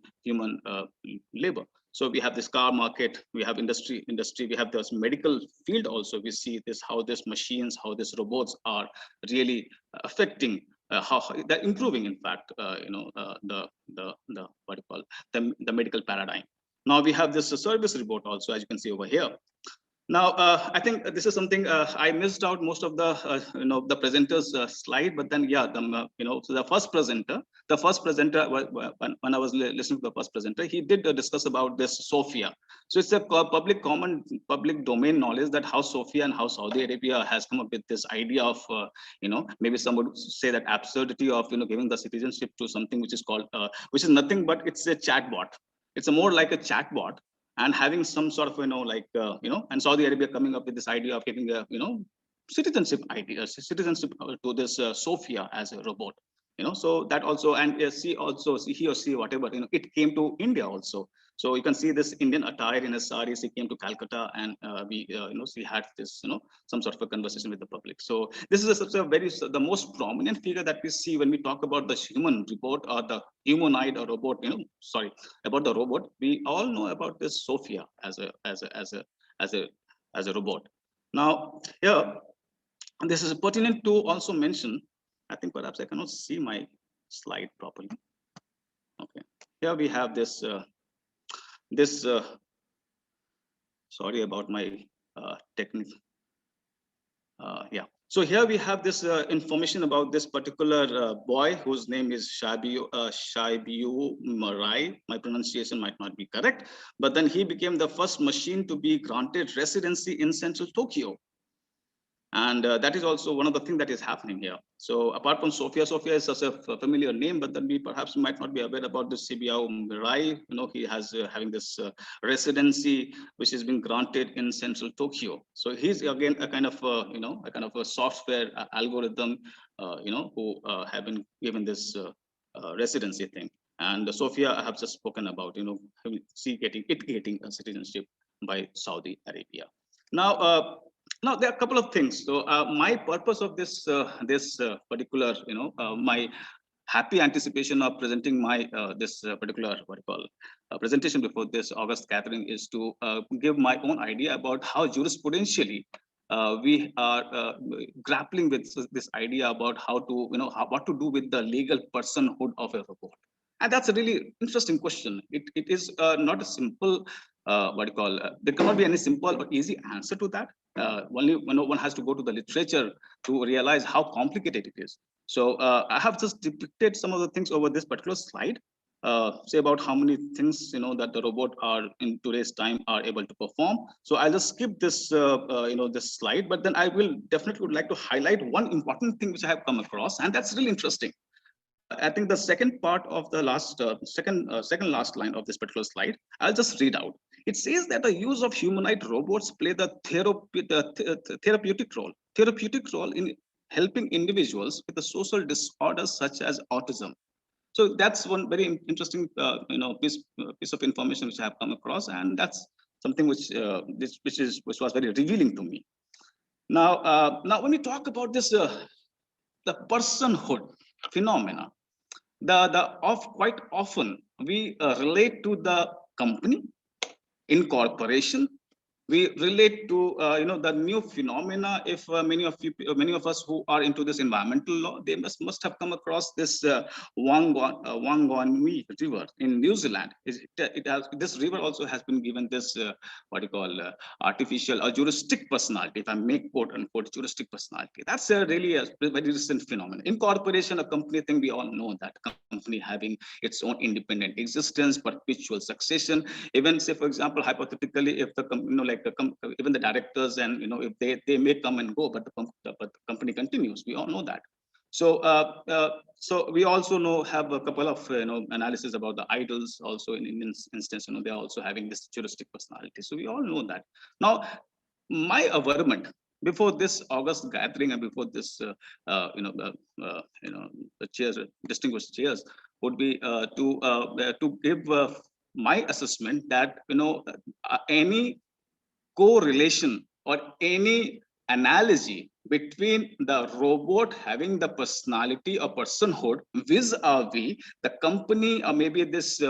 Speaker 7: labor. So we have this car market, we have industry, we have this medical field also. We see this, how these machines, how these robots are really affecting, how they're improving, in fact, the what you call the medical paradigm. Now we have this service robot also, as you can see over here. Now, I think this is something I missed out most of the the presenters' slide, but then yeah, so the first presenter, when I was listening to the first presenter, he did discuss about this Sophia. So it's a public domain knowledge that how Sophia and how Saudi Arabia has come up with this idea of maybe some would say that absurdity of giving the citizenship to something which is called which is nothing but it's a chatbot. It's a more like a chatbot, and having some sort of and Saudi Arabia coming up with this idea of giving a citizenship to this Sophia as a robot. So that also, and he or she, whatever, it came to India also. So you can see this Indian attire in a sari. She came to Calcutta, and she had this some sort of a conversation with the public. So this is such a very the most prominent figure that we see when we talk about the human robot or the humanoid or robot. About the robot, we all know about this Sophia as a robot. Now here, this is pertinent to also mention. I think perhaps I cannot see my slide properly. Okay, here we have this. Sorry about my technique. Yeah. So here we have this information about this particular boy whose name is Shabiu Marai. My pronunciation might not be correct, but then he became the first machine to be granted residency in central Tokyo. And that is also one of the things that is happening here. So apart from Sophia is such a familiar name, but then we perhaps might not be aware about the Shibiao Mirai. He has having this residency which has been granted in central Tokyo. So he's again a kind of a software algorithm, who have been given this residency thing. And Sophia I have just spoken about, getting a citizenship by Saudi Arabia. Now there are a couple of things. So my purpose of this particular, my happy anticipation of presenting my this particular presentation before this August gathering is to give my own idea about how jurisprudentially we are grappling with this idea about how to what to do with the legal personhood of a robot. And that's a really interesting question. It is not a simple there cannot be any simple or easy answer to that. Only one has to go to the literature to realize how complicated it is. So I have just depicted some of the things over this particular slide. Say about how many things that the robot are in today's time are able to perform. So I'll just skip this this slide, but then I will definitely would like to highlight one important thing which I have come across, and that's really interesting. I think the second part of the last second last line of this particular slide, I'll just read out. It says that the use of humanoid robots play the therapeutic role in helping individuals with the social disorders such as autism. So that's one very interesting piece of information which I have come across, and that's something which was very revealing to me. Now when we talk about this the personhood phenomena, quite often we relate to the company, incorporation. We relate to the new phenomena. If many of us who are into this environmental law, they must have come across this Whanganui River in New Zealand. This river also has been given this artificial or juristic personality, if I may quote unquote juristic personality. That's really a very recent phenomenon. Incorporation, a company thing, we all know that company having its own independent existence, perpetual succession. Even say, for example, hypothetically, if the even the directors, and if they may come and go, but the company continues. We all know that. So we also have a couple of analysis about the idols also in instance. They are also having this juristic personality. So we all know that. Now, my averment before this August gathering and before this the chairs, distinguished chairs, would be to give my assessment that any correlation or any analogy between the robot having the personality or personhood vis-a-vis the company, or maybe this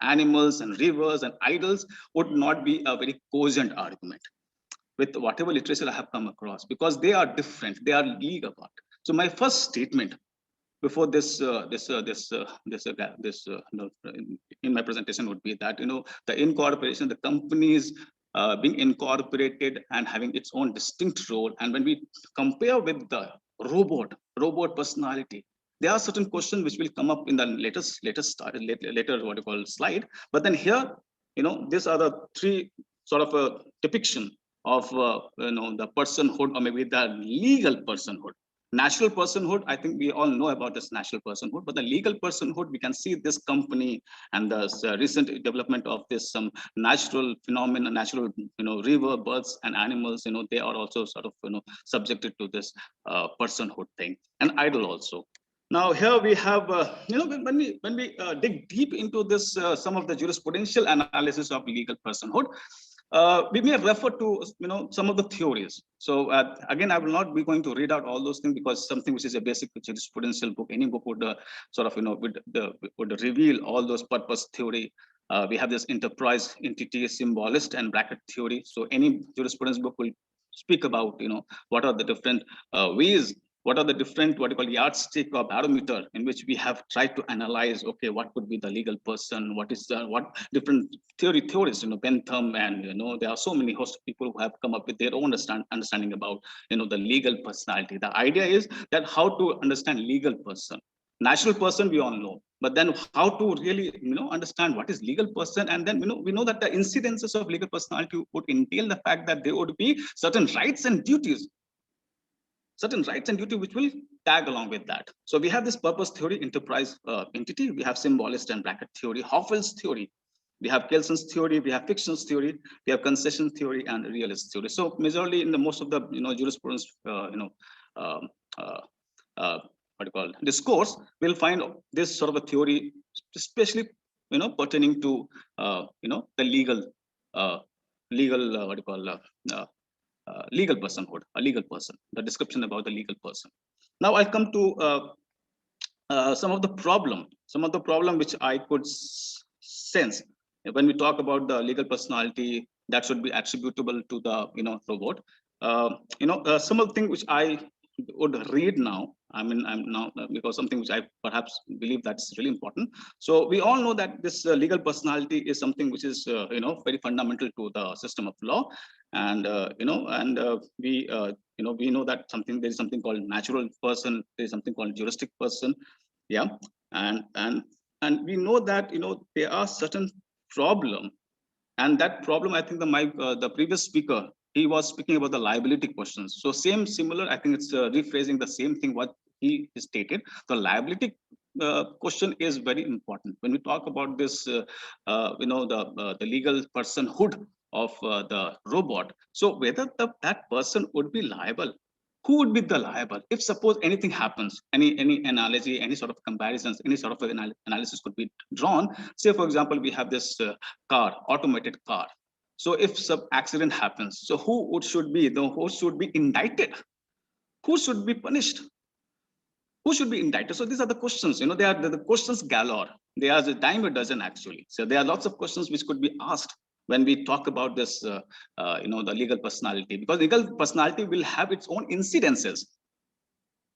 Speaker 7: animals and rivers and idols, would not be a very cogent argument with whatever literature I have come across, because they are different, they are league apart. So my first statement before this in my presentation would be that the incorporation, the companies being incorporated and having its own distinct role, and when we compare with the robot personality, there are certain questions which will come up in the later what you call slide. But then here, these are the three sort of a depiction of the personhood, or maybe the legal personhood. Natural personhood, I think we all know about this natural personhood, but the legal personhood, we can see this company and the recent development of this some natural phenomena, natural river, birds and animals, they are also sort of subjected to this personhood thing, and idol also. Now here we have when we dig deep into this some of the jurisprudential analysis of legal personhood, we may refer to some of the theories. So again, I will not be going to read out all those things, because something which is a basic jurisprudential book, any book would sort of would reveal all those purpose theory. We have this enterprise, entity, symbolist, and bracket theory. So any jurisprudence book will speak about what are the different ways, what are the different what you call yardstick or barometer in which we have tried to analyze, okay, what could be the legal person, what is the what different theorists, Bentham, and there are so many host of people who have come up with their own understanding about the legal personality. The idea is that how to understand legal person. Natural person we all know, but then how to really understand what is legal person, and then we know that the incidences of legal personality would entail the fact that there would be certain rights and duties which will tag along with that. So we have this purpose theory, enterprise, entity. We have symbolist and bracket theory, Hoffel's theory. We have Kelson's theory. We have fiction's theory. We have concession theory and realist theory. So majorly in the most of the jurisprudence, what you call discourse, we'll find this sort of a theory, especially pertaining to the legal what you call legal personhood, a legal person, the description about the legal person. Now I'll come to some of the problem which I could sense when we talk about the legal personality that should be attributable to the robot. Some of the things which I would read now, I'm now because something which I perhaps believe that's really important. So we all know that this legal personality is something which is very fundamental to the system of law, and we know that there is something called natural person, there is something called juristic person, yeah, and we know that there are certain problem, and that problem, I think the previous speaker, he was speaking about the liability questions. So similar, I think it's rephrasing the same thing what he stated. The liability question is very important when we talk about this, the legal personhood of the robot. So whether that person would be liable, who would be the liable if suppose anything happens, any analogy, any sort of comparisons, any sort of analysis could be drawn. Say for example, we have this automated car. So if some accident happens, so who should be indicted? Who should be punished? Who should be indicted? So these are the questions. They are the questions galore. They are a dime a dozen actually. So there are lots of questions which could be asked when we talk about this, the legal personality, because legal personality will have its own incidences.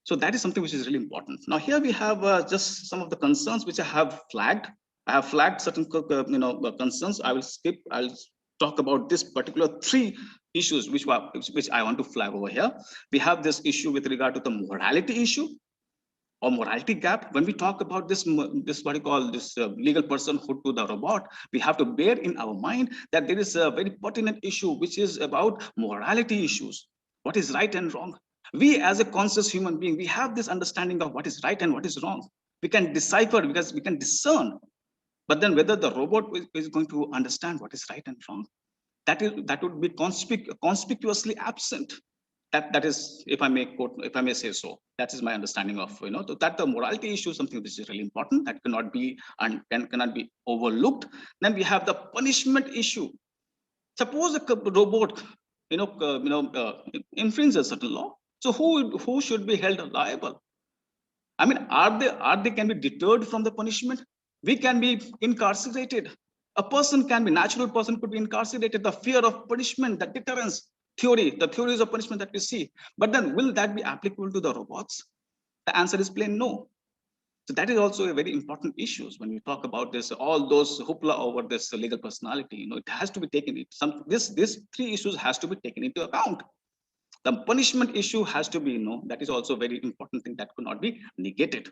Speaker 7: So that is something which is really important. Now here we have just some of the concerns which I have flagged. I have flagged certain concerns. I will skip. I'll talk about this particular three issues which I want to flag over here. We have this issue with regard to the morality issue. or morality gap. When we talk about this what you call this legal personhood to the robot, we have to bear in our mind that there is a very pertinent issue, which is about morality issues. What is right and wrong? We as a conscious human being, we have this understanding of what is right and what is wrong. We can decipher because we can discern. But then whether the robot is going to understand what is right and wrong, that would be conspicuously absent. That is, if I may quote, if I may say so, that is my understanding of, that the morality issue is something which is really important, that cannot be and cannot be overlooked. Then we have the punishment issue. Suppose a robot infringes a certain law, so who should be held liable? I mean, are they can be deterred from the punishment? We can be incarcerated. A person can be, natural person could be incarcerated. The fear of punishment, the deterrence theory, the theories of punishment that we see. But then will that be applicable to the robots? The answer is plain no. So that is also a very important issue when we talk about this, all those hoopla over this legal personality. It has to be taken. These three issues has to be taken into account. The punishment issue has to be, that is also a very important thing that could not be negated.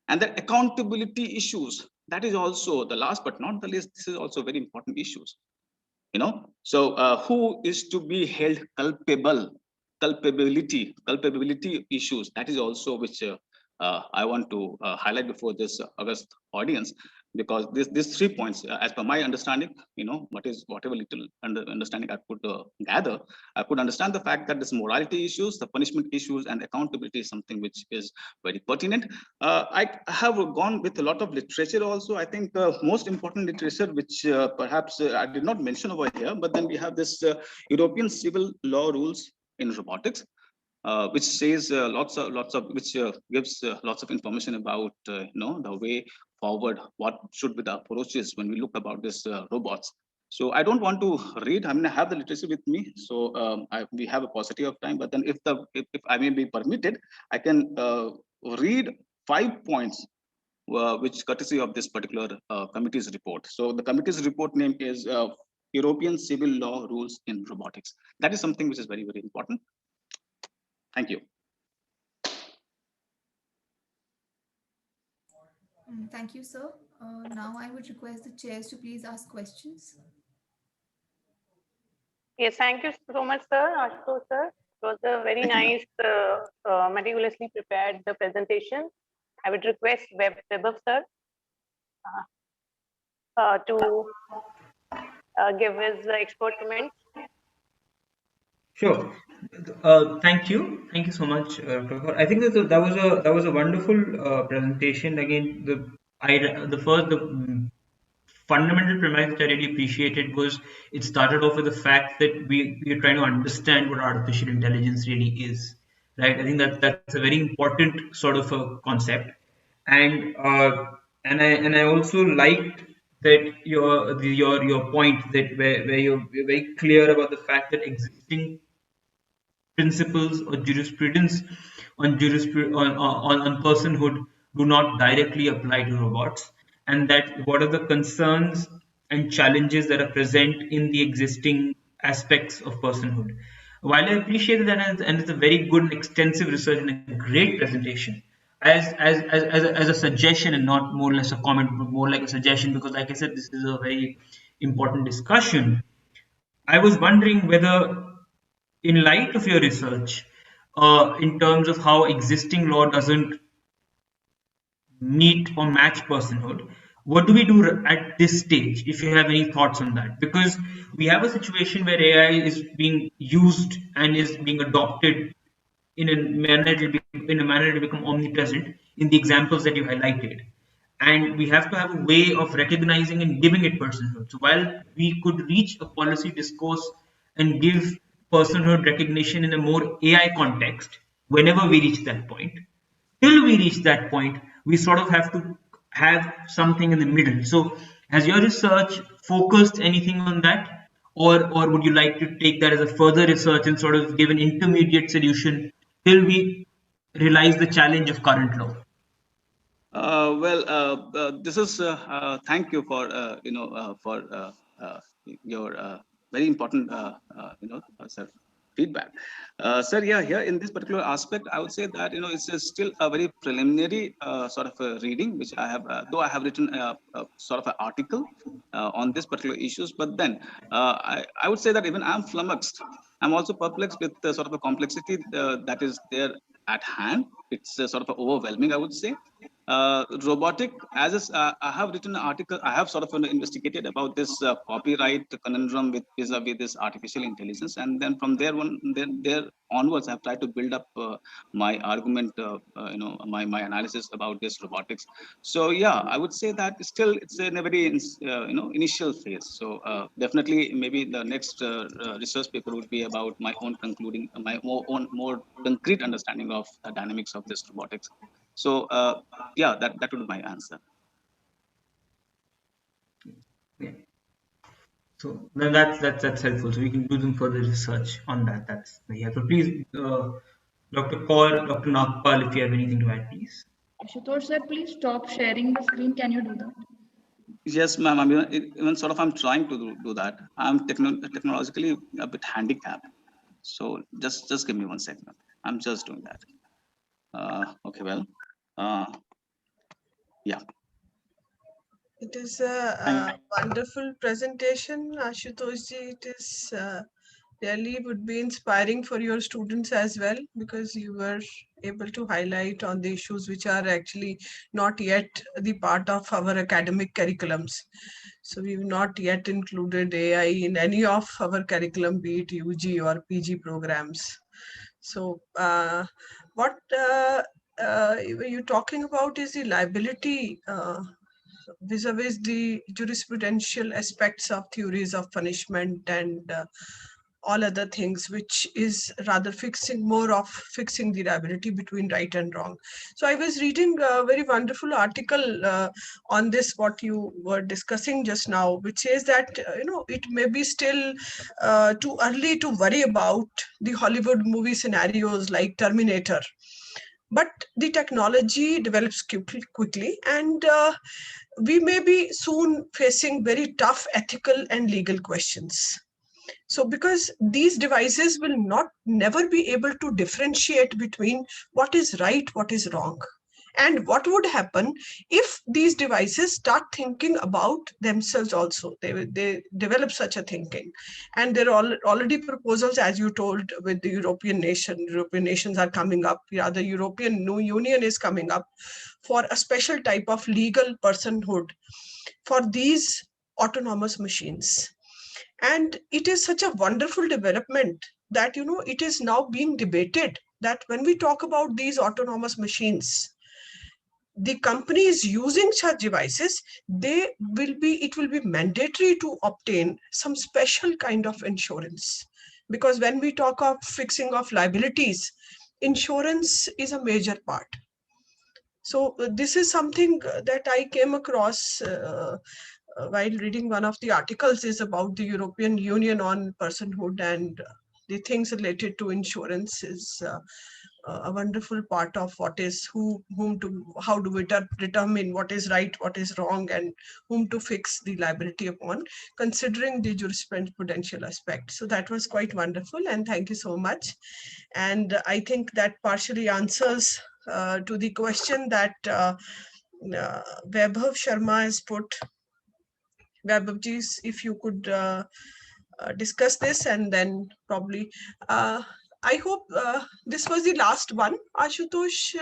Speaker 7: And the accountability issues, that is also the last but not the least, this is also very important issues. So who is to be held culpable? Culpability issues, that is also which I want to highlight before this August audience, because these 3 points, as per my understanding, whatever little understanding I could gather, I could understand the fact that this morality issues, the punishment issues, and accountability is something which is very pertinent. I have gone with a lot of literature also. I think most important literature, which perhaps I did not mention over here, but then we have this European civil law rules in robotics, which says which gives lots of information about the way forward, what should be the approaches when we look about this robots. So I don't want to read. I mean, I have the literature with me, so we have a paucity of time. But then, if I may be permitted, I can read 5 points, which courtesy of this particular committee's report. So the committee's report name is European Civil Law Rules in Robotics. That is something which is very, very important. Thank you.
Speaker 1: Thank you, sir. Now I would request the chairs to please ask questions.
Speaker 4: Yes, thank you so much, sir. Ashitosh, sir. It was a very nice, meticulously prepared presentation. I would request Webber, sir, to give his expert comment.
Speaker 3: Sure. Thank you. Thank you so much, Prabhakar. I think that was a wonderful presentation. Again, the fundamental premise which I really appreciated was it started off with the fact that we are trying to understand what artificial intelligence really is, right? I think that's a very important sort of a concept, and I also liked that your point that where you're very clear about the fact that existing principles or jurisprudence on personhood do not directly apply to robots, and that what are the concerns and challenges that are present in the existing aspects of personhood. While I appreciate that, and it's a very good and extensive research and a great presentation, as a suggestion and not more or less a comment, but more like a suggestion, because like I said, this is a very important discussion. I was wondering whether, in light of your research, in terms of how existing law doesn't meet or match personhood, what do we do at this stage, if you have any thoughts on that? Because we have a situation where AI is being used and is being adopted in a manner to become omnipresent in the examples that you highlighted, and we have to have a way of recognizing and giving it personhood. So while we could reach a policy discourse and give personhood recognition in a more AI context, whenever we reach that point, till we reach that point, we sort of have to have something in the middle. So has your research focused anything on that, or would you like to take that as a further research and sort of give an intermediate solution till we realize the challenge of current law?
Speaker 7: This is thank you for for your very important sir, feedback. Sir, yeah, here in this particular aspect, I would say that it's still a very preliminary sort of a reading, which I have, though I have written a sort of an article on this particular issues, but then I would say that even I'm flummoxed. I'm also perplexed with the sort of a complexity that is there at hand. It's sort of overwhelming, I would say. Robotic, I have written an article, I have sort of investigated about this copyright conundrum with vis-a-vis this artificial intelligence, and then from there onwards I've tried to build up my argument, my analysis about this robotics. So yeah, I would say that still it's in a very initial phase. So definitely maybe the next research paper would be about my own concluding, my more concrete understanding of the dynamics of this robotics. So yeah, that would be my answer.
Speaker 3: Yeah. So then that's helpful. So we can do some further research on that. That's very helpful. Please, Dr. Kaur, Dr. Nagpal, if you have anything to add, please.
Speaker 5: Ashutosh sir, please stop sharing the screen. Can you do that?
Speaker 7: Yes, ma'am. I mean, even sort of I'm trying to do that. I'm technologically a bit handicapped. So just give me 1 second. I'm just doing that. Okay, well, yeah.
Speaker 6: It is a wonderful presentation, Ashutosh ji. It is really would be inspiring for your students as well, because you were able to highlight on the issues which are actually not yet the part of our academic curriculums. So we've not yet included AI in any of our curriculum, be it UG or PG programs. So what you're talking about is the liability vis-a-vis the jurisprudential aspects of theories of punishment and all other things, which is rather fixing the liability between right and wrong. So I was reading a very wonderful article on this, what you were discussing just now, which says that it may be still too early to worry about the Hollywood movie scenarios like Terminator, but the technology develops quickly, and we may be soon facing very tough ethical and legal questions. So because these devices will never be able to differentiate between what is right, what is wrong. And what would happen if these devices start thinking about themselves also? They develop such a thinking. And there are already proposals, as you told, with the European nation. European nations are coming up. Yeah, the European Union is coming up for a special type of legal personhood for these autonomous machines. And it is such a wonderful development that it is now being debated that when we talk about these autonomous machines, the companies using such devices, it will be mandatory to obtain some special kind of insurance, because when we talk of fixing of liabilities, insurance is a major part. So this is something that I came across while reading one of the articles, is about the European Union on personhood, and the things related to insurance is a wonderful part of what is how do we determine what is right, what is wrong, and whom to fix the liability upon, considering the jurisprudential aspect. So that was quite wonderful, and thank you so much. And I think that partially answers to the question that Vaibhav Sharma has put. Vaibhavji, if you could discuss this, and then probably I hope this was the last one, Ashutosh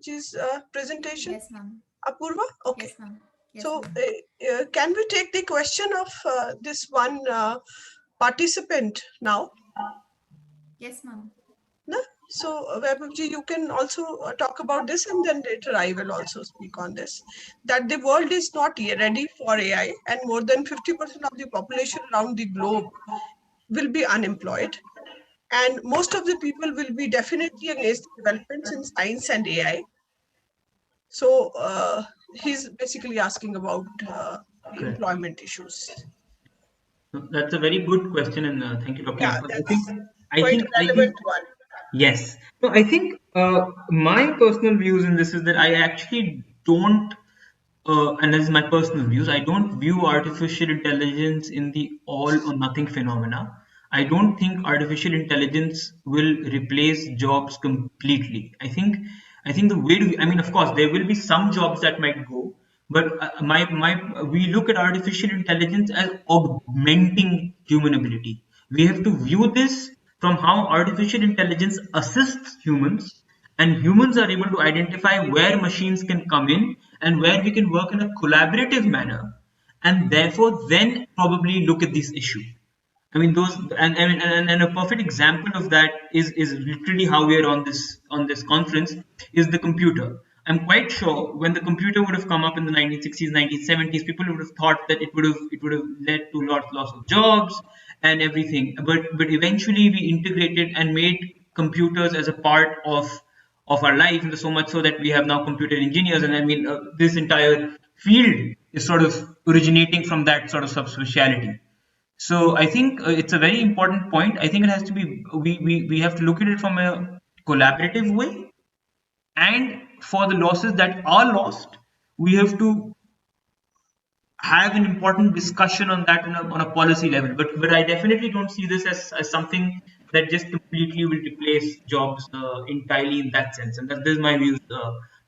Speaker 6: ji's presentation.
Speaker 1: Yes, ma'am.
Speaker 6: Apurva? Okay.
Speaker 1: Yes, ma'am. Yes,
Speaker 6: So
Speaker 1: ma'am.
Speaker 6: can we take the question of this one participant now?
Speaker 1: Yes, ma'am.
Speaker 6: No? So Vaibhavji, you can also talk about this, and then later I will also speak on this, that the world is not yet ready for AI, and more than 50% of the population around the globe will be unemployed. And most of the people will be definitely against developments in science and AI. So he's basically asking about employment issues.
Speaker 3: So that's a very good question, and thank you, Dr.
Speaker 6: Yeah,
Speaker 3: Nagpal.
Speaker 6: that's
Speaker 3: I
Speaker 6: quite
Speaker 3: think,
Speaker 6: relevant one.
Speaker 3: yes. So I think my personal views in this is that I actually don't, and this is my personal views, I don't view artificial intelligence in the all or nothing phenomena. I don't think artificial intelligence will replace jobs completely. I think the way to, I mean, of course, there will be some jobs that might go, but we look at artificial intelligence as augmenting human ability. We have to view this from how artificial intelligence assists humans, and humans are able to identify where machines can come in and where we can work in a collaborative manner, and therefore then probably look at this issue. I mean those, and a perfect example of that is literally how we are on this conference is the computer. I'm quite sure when the computer would have come up in the 1960s, 1970s, people would have thought that it would have led to lots of jobs and everything. But eventually we integrated and made computers as a part of our life, and so much so that we have now computer engineers, and I mean this entire field is sort of originating from that sort of subspeciality. So I think it's a very important point. I think it has to be, we have to look at it from a collaborative way, and for the losses that are lost, we have to have an important discussion on that on a policy level. But I definitely don't see this as something that just completely will replace jobs entirely in that sense. And that this is my views,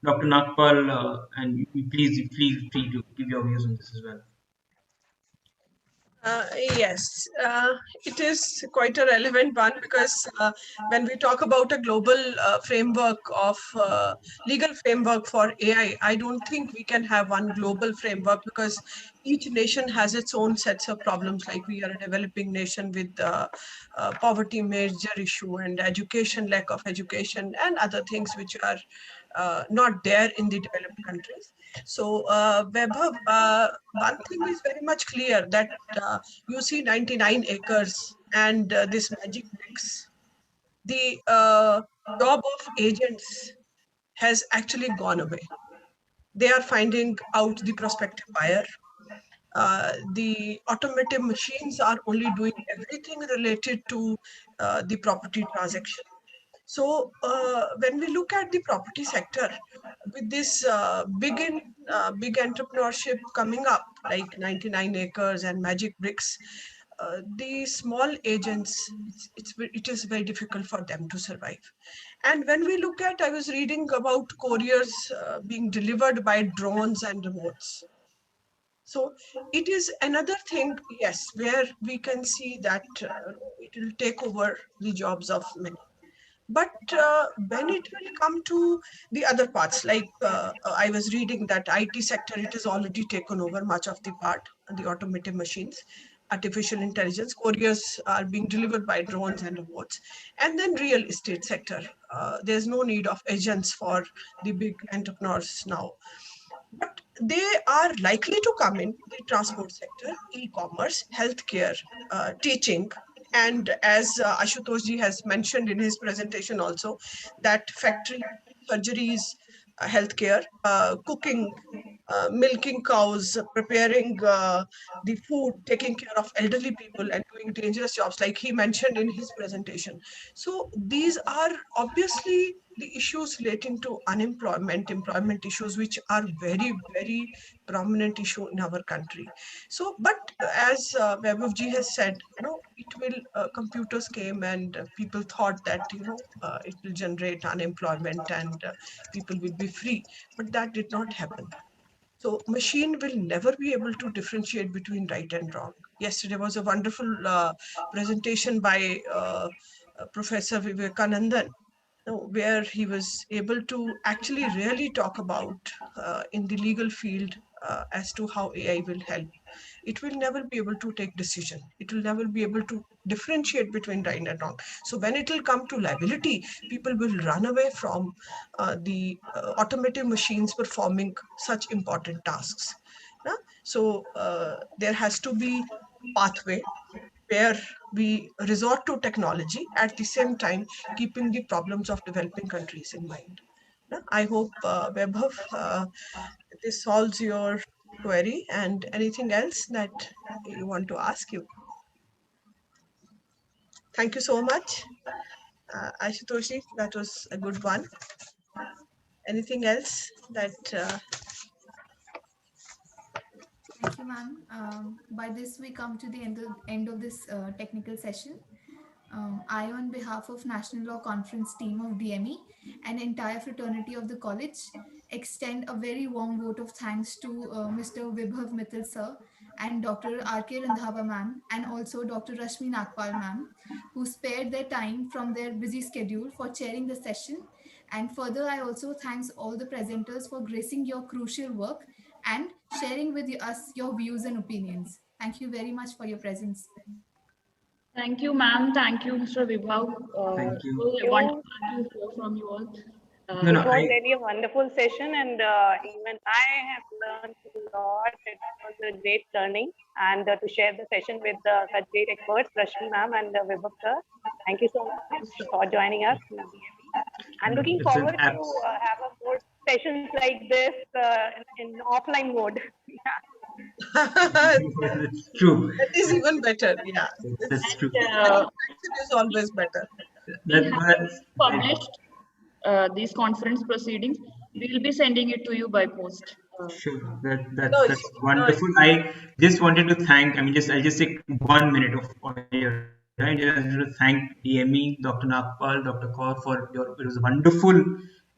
Speaker 3: Dr. Nagpal, and please free to give your views on this as well.
Speaker 6: Yes, it is quite a relevant one because when we talk about a global framework of legal framework for AI, I don't think we can have one global framework because each nation has its own sets of problems. Like we are a developing nation with poverty major issue and education, lack of education, and other things which are not there in the developed countries. So, Vaibhav, one thing is very much clear that you see 99 acres and this magic bricks. The job of agents has actually gone away. They are finding out the prospective buyer. The automated machines are only doing everything related to the property transaction. So when we look at the property sector, with this big entrepreneurship coming up, like 99 acres and Magic Bricks, the small agents, it is very difficult for them to survive. And when we look at, I was reading about couriers being delivered by drones and remotes. So it is another thing, yes, where we can see that it will take over the jobs of many. But when it will come to the other parts, like I was reading that IT sector, it has already taken over much of the part, the automated machines, artificial intelligence, couriers are being delivered by drones and robots. And then real estate sector, there's no need of agents for the big entrepreneurs now. But they are likely to come in the transport sector, e-commerce, healthcare, teaching, and as Ashutosh ji has mentioned in his presentation also, that factory, surgeries, healthcare, cooking, milking cows, preparing the food, taking care of elderly people, and doing dangerous jobs, like he mentioned in his presentation. So these are obviously the issues relating to unemployment, employment issues, which are very, very prominent issue in our country. So, but as Vaibhav ji has said, it will, computers came and people thought that, it will generate unemployment and people will be free, but that did not happen. So machine will never be able to differentiate between right and wrong. Yesterday was a wonderful presentation by Professor Vivekanandan, where he was able to actually really talk about in the legal field as to how AI will help. It will never be able to take decision. It will never be able to differentiate between right and wrong. So when it will come to liability, people will run away from the automated machines performing such important tasks. So there has to be pathway where we resort to technology at the same time keeping the problems of developing countries in mind. I hope, Vaibhav, this solves your query, and anything else that you want to ask you. Thank you so much. Ashitoshi, that was a good one. Anything else that...
Speaker 1: Thank you, ma'am. By this, we come to the end of this technical session. I, on behalf of National Law Conference team of DME and entire fraternity of the college, extend a very warm vote of thanks to Mr. Vibhav Mittal sir and Dr. R.K. Randhava ma'am and also Dr. Rashmi Nagpal ma'am, who spared their time from their busy schedule for chairing the session. And further, I also thanks all the presenters for gracing your crucial work and sharing with us your views and opinions. Thank you very much for your presence.
Speaker 5: Thank you, ma'am. Thank you, Mr. Vibhav.
Speaker 3: Thank you.
Speaker 5: Really wonderful to hear from you all.
Speaker 3: No, no,
Speaker 4: It was really a wonderful session, and even I have learned a lot. It was a great learning, and to share the session with such great experts, Rashmi ma'am and Vibhav sir. Thank you so much for joining us in DME. I'm looking
Speaker 3: it's an
Speaker 4: forward to have a more sessions like this in offline mode.
Speaker 3: It's true.
Speaker 6: That is even better. Yeah.
Speaker 3: That's true.
Speaker 6: It is always better.
Speaker 5: We have
Speaker 3: That's
Speaker 5: published these conference proceedings. We will be sending it to you by post.
Speaker 3: sure.
Speaker 6: No,
Speaker 3: That's wonderful. I just wanted to thank. I mean, I'll just take 1 minute of your time. Just wanted to thank DME, Dr. Nagpal, Dr. Kaur for your. It was a wonderful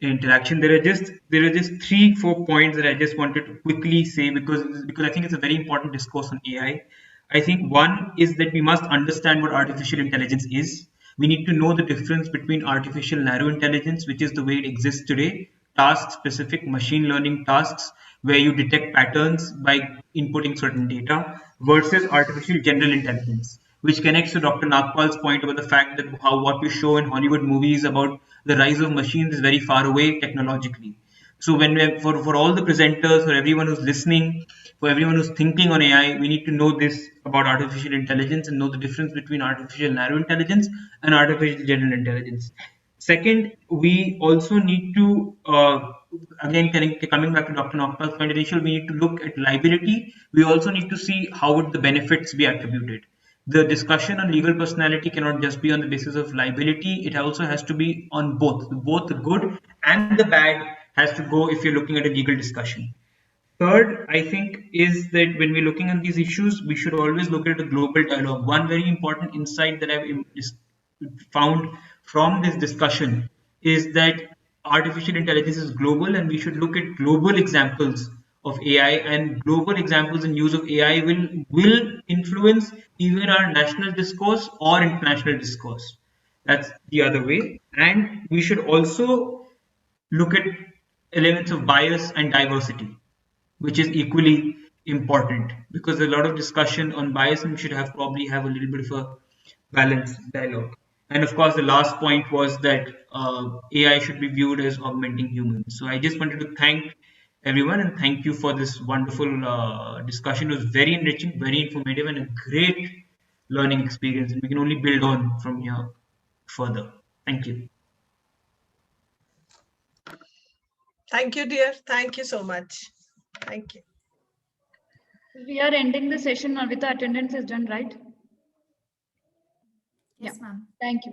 Speaker 3: interaction. There are just 3-4 points that I just wanted to quickly say because I think it's a very important discourse on AI. I think one is that we must understand what artificial intelligence is. We need to know the difference between artificial narrow intelligence, which is the way it exists today, task specific machine learning tasks where you detect patterns by inputting certain data, versus artificial general intelligence, which connects to Dr. Nagpal's point about the fact that how what we show in Hollywood movies about the rise of machines is very far away technologically. So for all the presenters, for everyone who's listening, for everyone who's thinking on AI, we need to know this about artificial intelligence and know the difference between artificial narrow intelligence and artificial general intelligence. Second, we also need to, again, coming back to Dr. Nagpal's point initial, we need to look at liability. We also need to see how would the benefits be attributed. The discussion on legal personality cannot just be on the basis of liability. It also has to be on both the good and the bad has to go if you're looking at a legal discussion. Third, I think, is that when we're looking at these issues, we should always look at a global dialogue. One very important insight that I've found from this discussion is that artificial intelligence is global and we should look at global examples of AI, and global examples and use of AI will influence either our national discourse or international discourse. That's the other way. And we should also look at elements of bias and diversity, which is equally important because a lot of discussion on bias and we should probably have a little bit of a balanced dialogue. And of course, the last point was that AI should be viewed as augmenting humans. So I just wanted to thank everyone and thank you for this wonderful discussion. It was very enriching, very informative, and a great learning experience. And we can only build on from here further. Thank you.
Speaker 6: Thank you, dear. Thank you so much. Thank you.
Speaker 5: We are ending the session with the attendance is done, right?
Speaker 1: Yes, ma'am.
Speaker 5: Thank you.